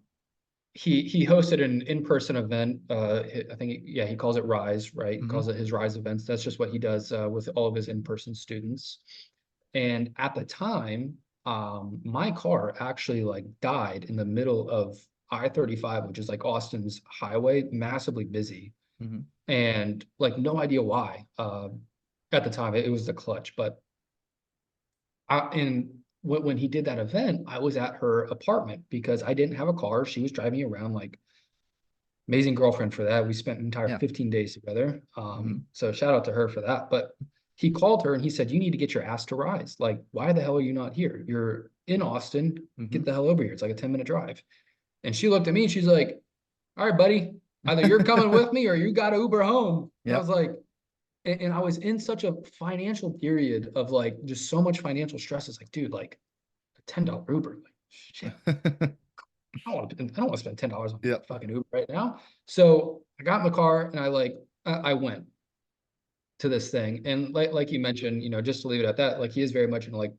he hosted an in-person event. I think yeah, he calls it Rise, right? He Hmm. calls it his Rise events. That's just what he does with all of his in-person students. And at the time, my car actually like died in the middle of I-35, which is like Austin's highway, massively busy, Hmm. and like no idea why. At the time, it was the clutch, but and when he did that event, I was at her apartment because I didn't have a car. She was driving me around like amazing girlfriend for that. We spent an entire Yeah. 15 days together. Hmm. So shout out to her for that. But he called her and he said, you need to get your ass to Rise. Like, why the hell are you not here? You're in Austin. Hmm. Get the hell over here. It's like a 10-minute drive. And she looked at me and she's like, all right, buddy, either you're coming with me or you got to Uber home. And I was Yep. like, and I was in such a financial period of like just so much financial stress. It's like, dude, like a $10 Uber, like shit. I don't want to spend $10 on Yep. fucking Uber right now. So I got in the car and I went to this thing. And like you mentioned, just to leave it at that, like he is very much in like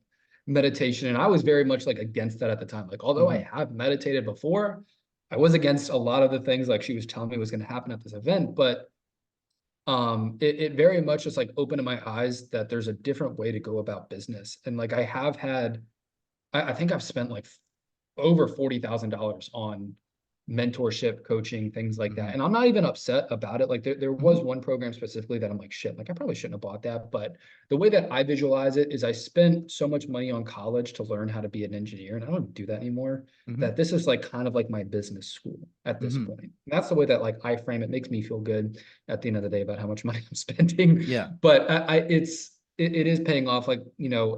meditation. And I was very much like against that at the time. Like, although Hmm. I have meditated before, I was against a lot of the things like she was telling me was going to happen at this event. But it very much just like opened my eyes that there's a different way to go about business. And like I have had, I think I've spent like over $40,000 on mentorship, coaching, things like Hmm. that. And I'm not even upset about it. Like there Hmm. was one program specifically that I'm like, shit, like I probably shouldn't have bought that. But the way that I visualize it is I spent so much money on college to learn how to be an engineer, and I don't do that anymore. Hmm. That this is like kind of like my business school at this Hmm. point. And that's the way that like I frame it. Makes me feel good at the end of the day about how much money I'm spending. Yeah. But it is paying off. Like,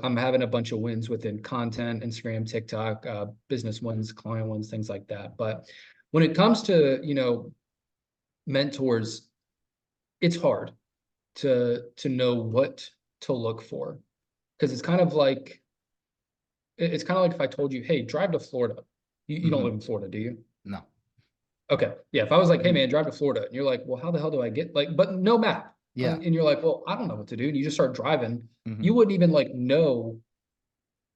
I'm having a bunch of wins within content, Instagram, TikTok, business wins, client wins, things like that. But when it comes to, mentors, it's hard to know what to look for. Because it's kind of like if I told you, hey, drive to Florida. You don't Hmm. live in Florida, do you? No. Okay. Yeah. If I was like, hey Hmm. man, drive to Florida, and you're like, well, how the hell do I get like, but no map. Yeah. And you're like, well, I don't know what to do. And you just start driving. Hmm. You wouldn't even like know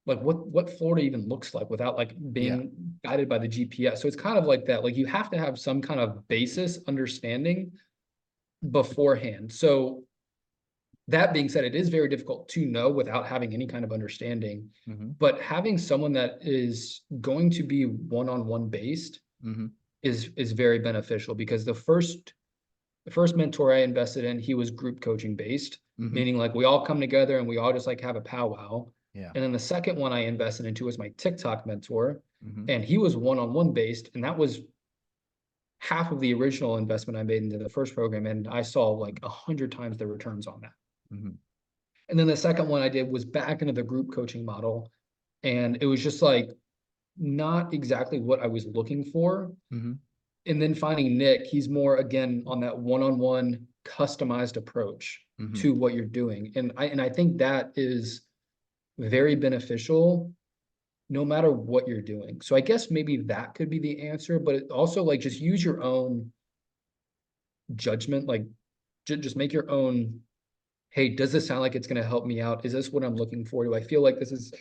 like what Florida even looks like without like Yeah. being guided by the GPS. So it's kind of like that. Like you have to have some kind of basis understanding beforehand. So that being said, it is very difficult to know without having any kind of understanding. Hmm. But having someone that is going to be one-on-one based Hmm. is very beneficial because the first mentor I invested in, he was group coaching based, Hmm. meaning like we all come together and we all just like have a powwow. Yeah. And then the second one I invested into was my TikTok mentor, Hmm. and he was one-on-one based, and that was half of the original investment I made into the first program, and I saw like 100 times the returns on that. Hmm. And then the second one I did was back into the group coaching model, and it was just like not exactly what I was looking for. Hmm. And then finding Nick, he's more again on that one-on-one customized approach Hmm. to what you're doing. And I think that is very beneficial no matter what you're doing. So I guess maybe that could be the answer, but it also like just use your own judgment, like just make your own, hey, does this sound like it's going to help me out? Is this what I'm looking for? Do I feel like this is,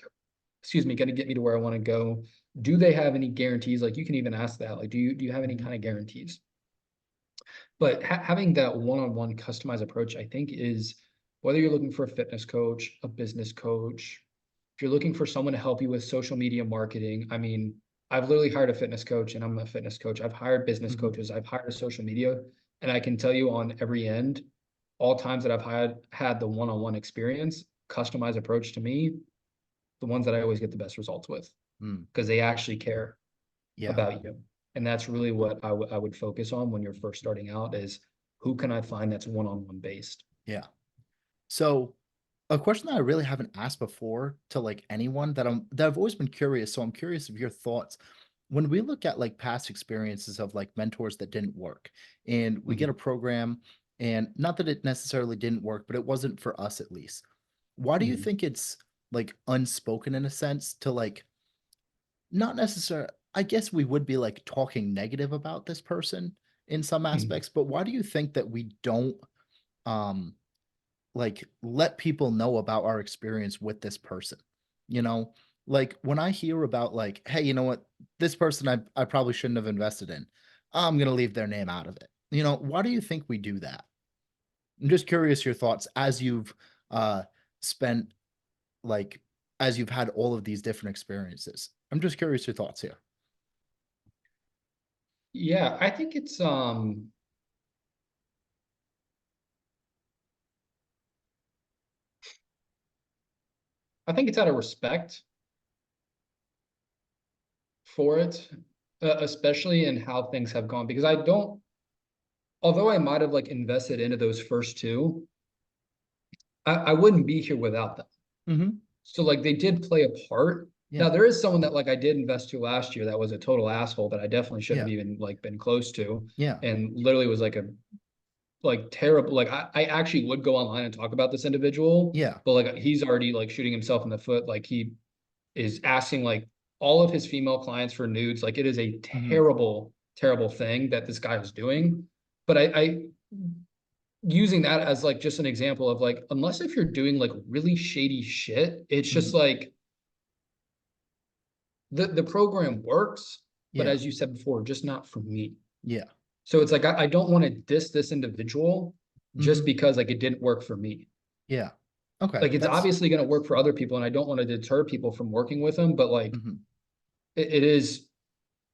excuse me, going to get me to where I want to go? Do they have any guarantees? Like you can even ask that. Like, do you have any Hmm. kind of guarantees? But having that one-on-one customized approach, I think, is whether you're looking for a fitness coach, a business coach, if you're looking for someone to help you with social media marketing. I mean, I've literally hired a fitness coach and I'm a fitness coach. I've hired business Hmm. coaches. I've hired a social media. And I can tell you on every end, all times that I've had the one-on-one experience, customized approach to me, the ones that I always get the best results with Mm. because they actually care Yeah. about you. And that's really what I would focus on when you're first starting out is who can I find that's one-on-one based? Yeah. So a question that I really haven't asked before to like anyone that I've always been curious. So I'm curious of your thoughts. When we look at like past experiences of like mentors that didn't work, and we get a Mhm, program, and not that it necessarily didn't work, but it wasn't for us at least. Why do you mhm, think it's like unspoken in a sense to like not necessarily, I guess we would be like talking negative about this person in some mhm, aspects, but why do you think that we don't um like let people know about our experience with this person? You know, like when I hear about like, hey, you know what, this person I probably shouldn't have invested in. I'm gonna leave their name out of it. You know, why do you think we do that? I'm just curious your thoughts as you've uh spent like as you've had all of these different experiences. I'm just curious your thoughts here. yeah, I think it's out of respect for it, especially in how things have gone because I don't, although I might have like invested into those first two, I wouldn't be here without them. Hmm. So like they did play a part. Now Yeah. there is someone that like I did invest to last year that was a total asshole that I definitely shouldn't Yeah. have even like been close to, Yeah. and literally was like a like terrible. Like I actually would go online and talk about this individual, Yeah. but like he's already like shooting himself in the foot. Like he is asking like all of his female clients for nudes. Like it is a Hmm. terrible, terrible thing that this guy is doing. But I using that as like just an example of like unless if you're doing like really shady shit, it's just Hmm. like the program works, but Yeah. as you said before, just not for me. Yeah. So it's like I don't want to diss this individual just Hmm. because like it didn't work for me. Yeah. Okay. Like it's That's obviously going to work for other people, and I don't want to deter people from working with them. But like mhm. it is,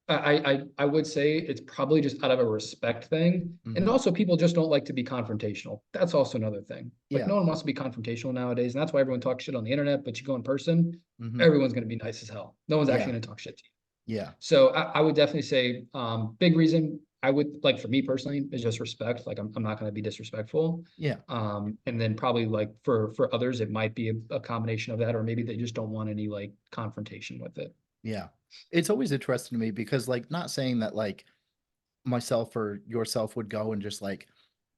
I would say it's probably just out of a respect thing, and Mhm. also people just don't like to be confrontational. That's also another thing. Like Yeah. no one wants to be confrontational nowadays, and that's why everyone talks shit on the internet. But you go in person, Mhm. everyone's going to be nice as hell. No one's actually Yeah. going to talk shit to you. Yeah. So I would definitely say big reason I would like for me personally is just respect. Like I'm not going to be disrespectful. Yeah. And then probably like for others, it might be a combination of that, or maybe they just don't want any like confrontation with it. Yeah. It's always interesting to me because like not saying that like myself or yourself would go and just like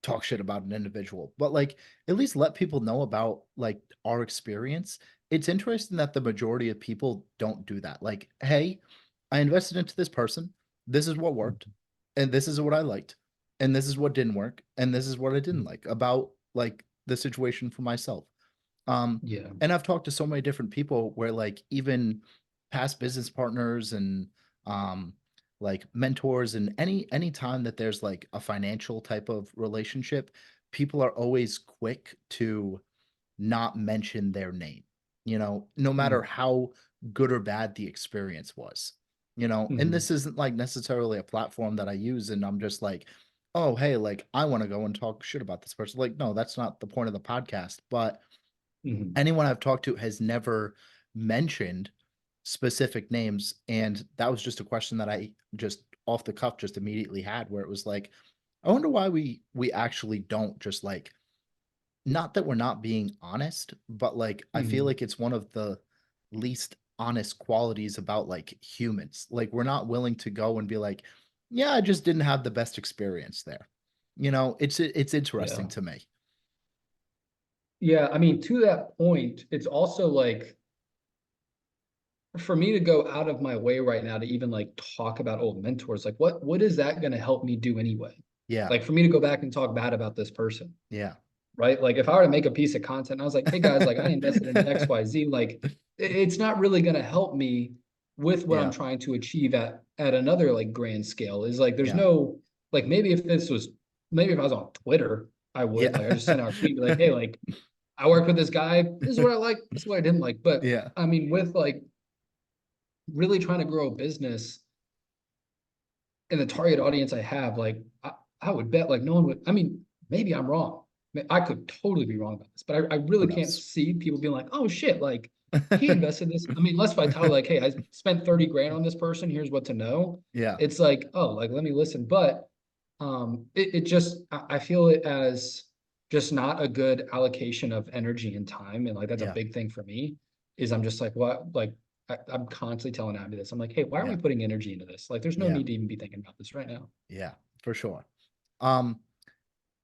talk shit about an individual, but like at least let people know about like our experience. It's interesting that the majority of people don't do that. Like, hey, I invested into this person. This is what worked, and this is what I liked, and this is what didn't work, and this is what I didn't like about like the situation for myself. Um, Yeah. and I've talked to so many different people where like even past business partners and um like mentors and any time that there's like a financial type of relationship, people are always quick to not mention their name, you know, no matter Mm-hmm. how good or bad the experience was, you know. And Mm-hmm. this isn't like necessarily a platform that I use and I'm just like, oh, hey, like I want to go and talk shit about this person. Like, no, that's not the point of the podcast. But Mm-hmm. anyone I've talked to has never mentioned specific names. And that was just a question that I just off the cuff just immediately had where it was like, I wonder why we actually don't just like not that we're not being honest, but like I feel Mm-hmm. like it's one of the least honest qualities about like humans. Like we're not willing to go and be like, yeah, I just didn't have the best experience there. You know, it's interesting Yeah. to me. Yeah. I mean, to that point, it's also like for me to go out of my way right now to even like talk about old mentors, like what is that going to help me do anyway? Yeah. Like for me to go back and talk bad about this person, Yeah. right? Like if I were to make a piece of content, and I was like, hey guys, like I invested in XYZ, like it's not really going to help me with what I'm Yeah. trying to achieve at another like grand scale. Is like there's Yeah. no like maybe if I was on Twitter, I would Yeah. like I just send out a tweet be like, hey, like I worked with this guy. This is what I like. This is what I didn't like. But Yeah. I mean, with like really trying to grow a business and the target audience I have, like I would bet like no one would. I mean, maybe I'm wrong. I could totally be wrong about this, but I Who really can't knows? see people being like, oh shit, like he invested this. I mean, unless if I tell like, hey, I spent 30 grand on this person, here's what to know. Yeah. It's like, oh, like let me listen. But it just I feel it as just not a good allocation of energy and time. And like that's a Yeah. big thing for me, is I'm just like, what like I'm constantly telling Abby this. I'm like, hey, why aren't we Yeah. putting energy into this? Like, there's no Yeah. need to even be thinking about this right now. Yeah. For sure. Um,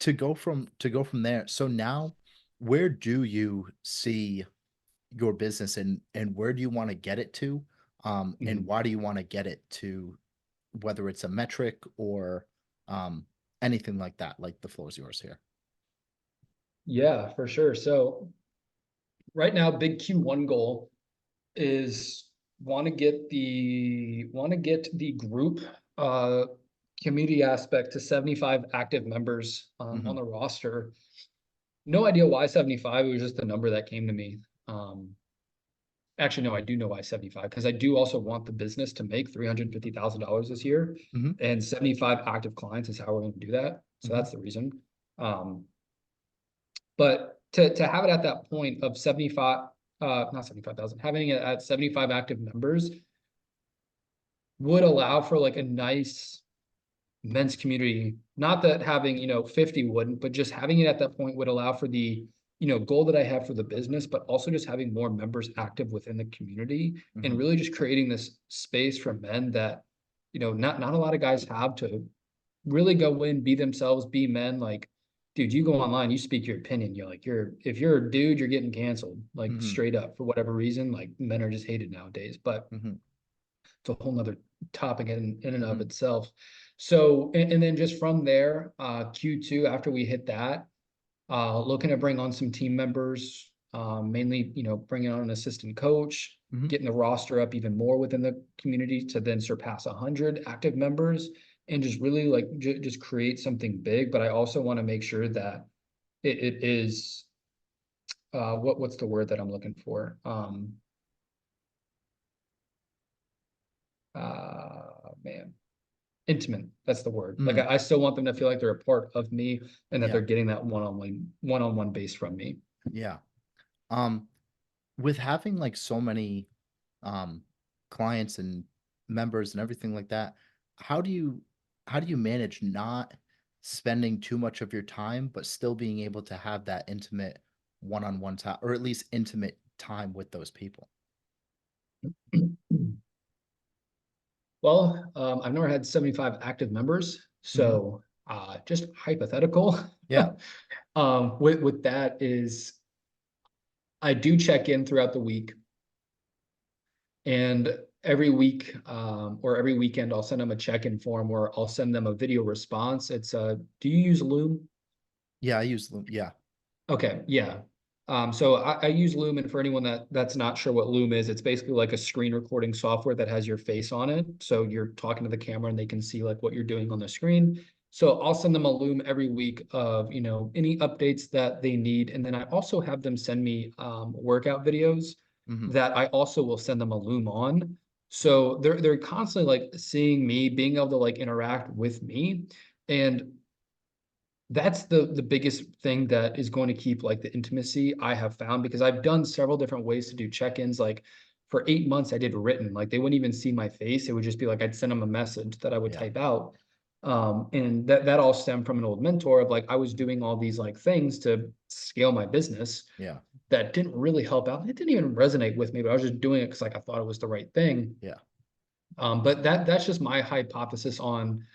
to go from there. So now, where do you see your business, and where do you want to get it to? And Mhm. why do you want to get it to, whether it's a metric or um anything like that? Like, the floor is yours here. Yeah, for sure. So right now, big Q1 goal is want to get the group uh community aspect to 75 active members on Hmm. the roster. No idea why 75. It was just the number that came to me. Um, Actually, no, I do know why 75 because I do also want the business to make $350,000 this year, Hmm. and 75 active clients is how we're going to do that. So Hmm. that's the reason. Um, but to have it at that point of 75, not 75,000, having it at 75 active members would allow for like a nice men's community. Not that having, 50 wouldn't, but just having it at that point would allow for the, goal that I have for the business, but also just having more members active within the community and Hmm. really just creating this space for men that, not a lot of guys have to really go in, be themselves, be men. Like, dude, you go online, you speak your opinion. If you're a dude, you're getting canceled, like Hmm. straight up for whatever reason. Like men are just hated nowadays. But Hmm. it's a whole nother topic in and of Hmm. itself. So, and then just from there, Q2, after we hit that, looking to bring on some team members, mainly, bringing on an assistant coach, Hmm. getting the roster up even more within the community to then surpass 100 active members and just really like just create something big. But I also want to make sure that it is, what's the word that I'm looking for? Man, intimate. That's the word. Like Hmm. I still want them to feel like they're a part of me and that Yeah. they're getting that one-on-one base from me. Yeah. Um, with having like so many um clients and members and everything like that, how do you how do you manage not spending too much of your time but still being able to have that intimate one-on-one time, or at least intimate time with those people? Well, I've never had 75 active members, Hmm. so just hypothetical. Yeah. With that is I do check in throughout the week, and every week or every weekend I'll send them a check-in form where I'll send them a video response. It's do you use Loom? Yeah, I use Loom. Yeah. Okay, yeah. So I use Loom, and for anyone that's not sure what Loom is, it's basically like a screen recording software that has your face on it. So you're talking to the camera and they can see like what you're doing on the screen. So I'll send them a Loom every week of, any updates that they need. And then I also have them send me workout videos Hmm. that I also will send them a Loom on. So they're constantly like seeing me, being able to like interact with me. And that's the biggest thing that is going to keep like the intimacy I have found, because I've done several different ways to do check-ins. Like for 8 months I did written, like they wouldn't even see my face. It would just be like I'd send them a message that I would Yeah. type out. And that all stemmed from an old mentor of like I was doing all these like things to scale my business Yeah. that didn't really help out. It didn't even resonate with me, but I was just doing it because like I thought it was the right thing. Yeah. But that's just my hypothesis on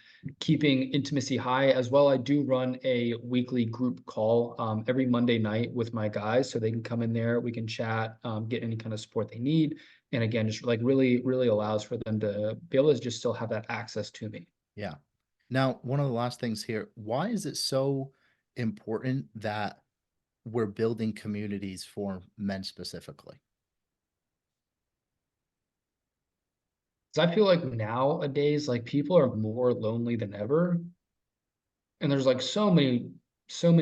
keeping intimacy high as well. I do run a weekly group call every Monday night with my guys, so they can come in there, we can chat, get any kind of support they need, and again, just like really allows for them to be able to just still have that access to me. Yeah. Now, one of the last things here, why is it so important that we're building communities for men specifically? So I feel like nowadays, like people are more lonely than ever, and there's like so many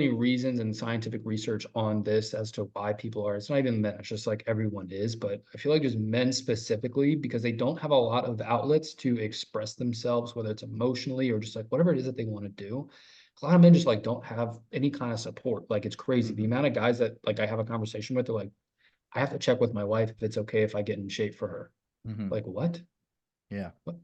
reasons and scientific research on this as to why people are. It's not even men, it's just like everyone is, but I feel like just men specifically because they don't have a lot of outlets to express themselves, whether it's emotionally or just like whatever it is that they want to do. A lot of men just like don't have any kind of support. Like it's crazy the Hmm. amount of guys that like I have a conversation with. They're like, I have to check with my wife if it's okay if I get in shape for her. Hmm. Like what? Yeah. What?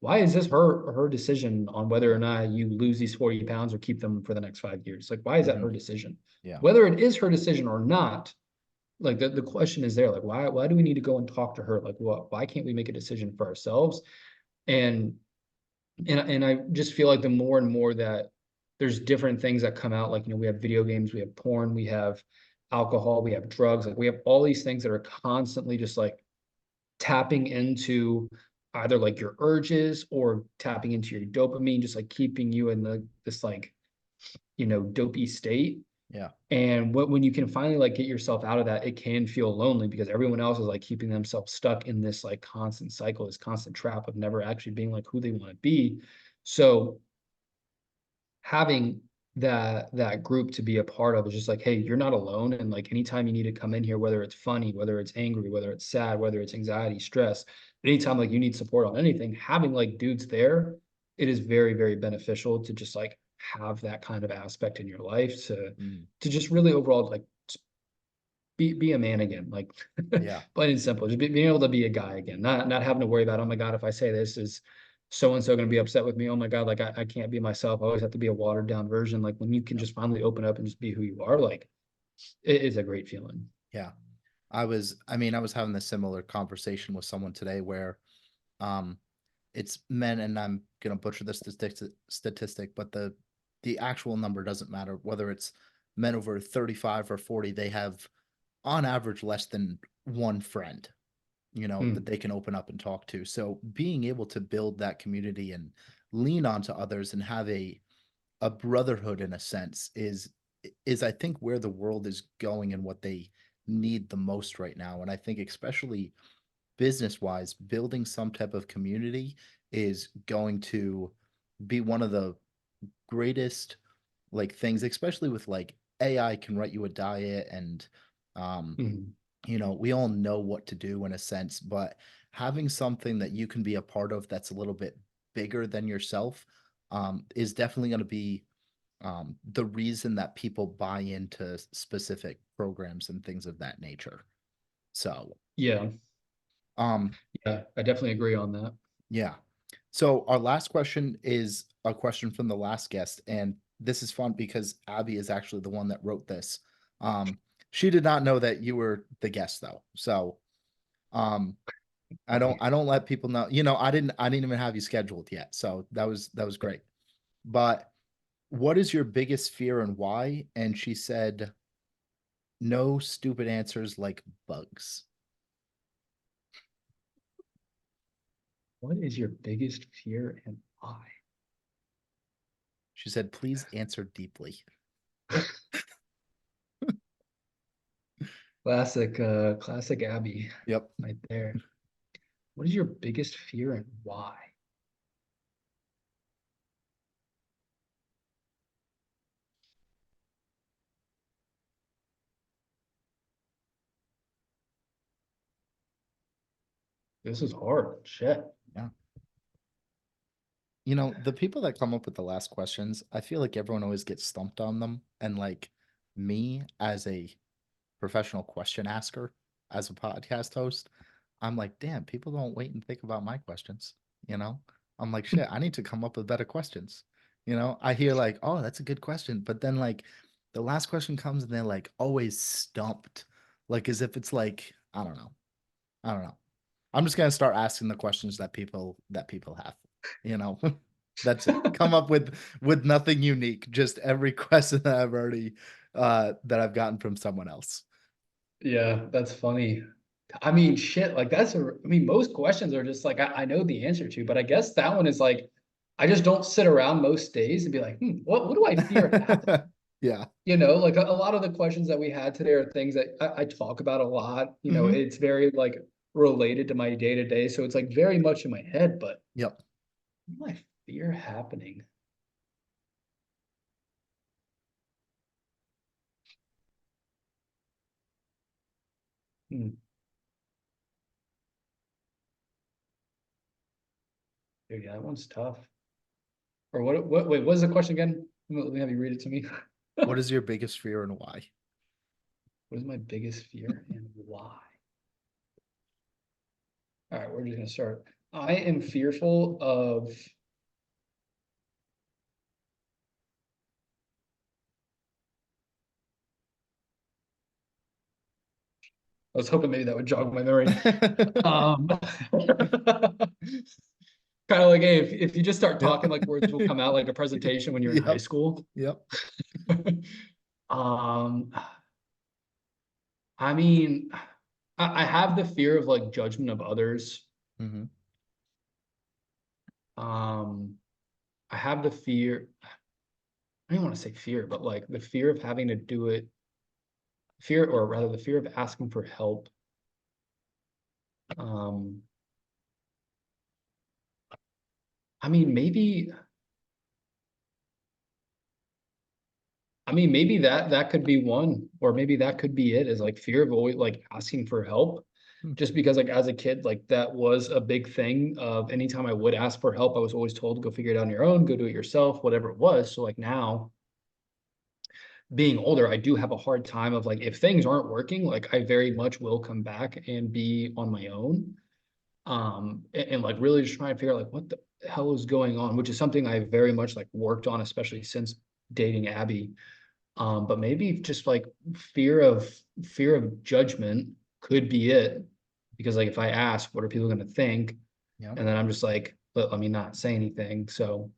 Why is this her decision on whether or not you lose these 40 pounds or keep them for the next 5 years? Like, why is that Hmm. her decision? Yeah. Whether it is her decision or not, like the question is there. Like, why do we need to go and talk to her? Like, what why can't we make a decision for ourselves? And and I just feel like the more and more that there's different things that come out, like we have video games, we have porn, we have alcohol, we have drugs, like we have all these things that are constantly just like tapping into either like your urges or tapping into your dopamine, just like keeping you in this like, dopey state. Yeah. And when you can finally like get yourself out of that, it can feel lonely because everyone else is like keeping themselves stuck in this like constant cycle, this constant trap of never actually being like who they want to be. So having that group to be a part of is just like, hey, you're not alone. And like anytime you need to come in here, whether it's funny, whether it's angry, whether it's sad, whether it's anxiety, stress, anytime like you need support on anything, having like dudes there, it is very beneficial to just like have that kind of aspect in your life Mm. to just really overall like be a man again, like Yeah. plain and simple. Just being able to be a guy again, not having to worry about, oh my God, if I say this, is so and so going to be upset with me? Oh my God, like I can't be myself. I always have to be a watered down version. Like when you can Yeah. just finally open up and just be who you are, like it is a great feeling. Yeah. I was having a similar conversation with someone today where um it's men, and I'm gonna butcher this statistic, but the actual number doesn't matter. Whether it's men over 35 or 40, they have on average less than one friend, that Mm, they can open up and talk to. So being able to build that community and lean onto others and have a brotherhood in a sense is I think where the world is going and what they need the most right now. And I think especially business wise, building some type of community is going to be one of the greatest like things, especially with like AI can write you a diet and um mm, we all know what to do in a sense, but having something that you can be a part of that's a little bit bigger than yourself is definitely going to be the reason that people buy into specific programs and things of that nature. So, yeah, um, yeah, I definitely agree on that. yeah. So our last question is a question from the last guest, and this is fun because Abby is actually the one that wrote this. Um, she did not know that you were the guest though. So, um, I don't let people know. I didn't even have you scheduled yet. So that was great. But what is your biggest fear and why? And she said, no stupid answers like bugs. What is your biggest fear and why? She said, please answer deeply. Classic Abby Yep. right there. What is your biggest fear and why? This is hard. Shit. Yeah. The people that come up with the last questions, I feel like everyone always gets stumped on them. And like me as a professional question asker, as a podcast host, I'm like, damn, people don't wait and think about my questions. You know, I'm like, shit, I need to come up with better questions. I hear like, oh, that's a good question. But then like the last question comes and they're like always stumped. Like as if it's like, I don't know. I don't know. I'm just gonna start asking the questions that people have, you know. That's it. Come up with nothing unique. Just every question that I've already that I've gotten from someone else. Yeah, that's funny. I mean, shit, like I mean, most questions are just like, I know the answer to, but I guess that one is like, I just don't sit around most days and be like, what do I fear happening? Yeah. Like a lot of the questions that we had today are things that I talk about a lot. Hmm. It's very like related to my day to day. So it's like very much in my head, but Yep. what do I fear happening? Hmm, dude, yeah, that one's tough. Or wait, what is the question again? Let me have you read it to me. What is your biggest fear and why? What is my biggest fear and why? All right, we're just gonna start. I am fearful of. I was hoping maybe that would jog my memory. Um, kind of like, hey, if you just start Yep. talking, like words will come out like a presentation when you're in high Yep. school. Yep. um, I mean, I have the fear of like judgment of others. Hmm. Um, I have the fear. I don't want to say fear, but like the fear of having to do it. Fear, or rather, the fear of asking for help. Um, I mean, maybe. I mean, maybe that could be one, or maybe that could be it, is like fear of always like asking for help. Just because like as a kid, like that was a big thing of anytime I would ask for help, I was always told to go figure it out on your own, go do it yourself, whatever it was. So like now being older, I do have a hard time of like if things aren't working, like I very much will come back and be on my own. And like really just trying to figure out like what the hell is going on, which is something I very much like worked on, especially since dating Abby. But maybe just like fear of fear of judgment could be it. Because like if I ask, what are people going to think? Yep. And then I'm just like, let me not say anything. So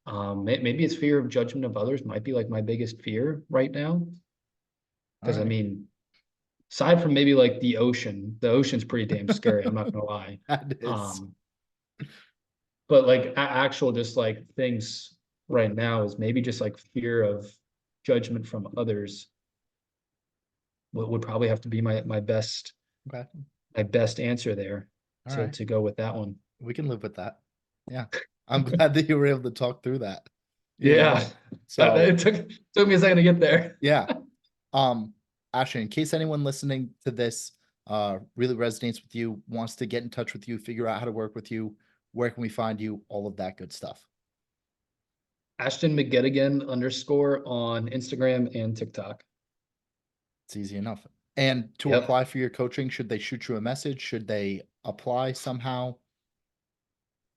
maybe it's fear of judgment of others might be like my biggest fear right now. All Because I right. mean, aside from maybe like the ocean's pretty damn scary. I'm not gonna lie. That is. Um, but like actual just like things right now is maybe just like fear of judgment from others would probably have to be Okay. my best answer there All to right. go with that one. We can live with that. Yeah. I'm glad that you were able to talk through that, you Yeah, know? So, it took me a second to get there. yeah. Um, Ashton, in case anyone listening to this really resonates with you, wants to get in touch with you, figure out how to work with you, where can we find you? All of that good stuff. Ashton Mcgettigan _ on Instagram and TikTok. It's easy enough. And to Yep. apply for your coaching, should they shoot you a message? Should they apply somehow?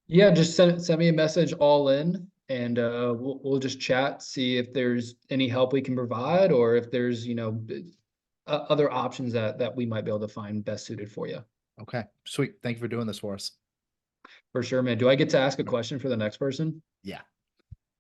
Yeah, just send me a message all in and we'll just chat, see if there's any help we can provide or if there's, other options that we might be able to find best suited for you. Okay, sweet. Thank you for doing this for us. For sure, man. Do I get to ask a question for the next person? Yeah.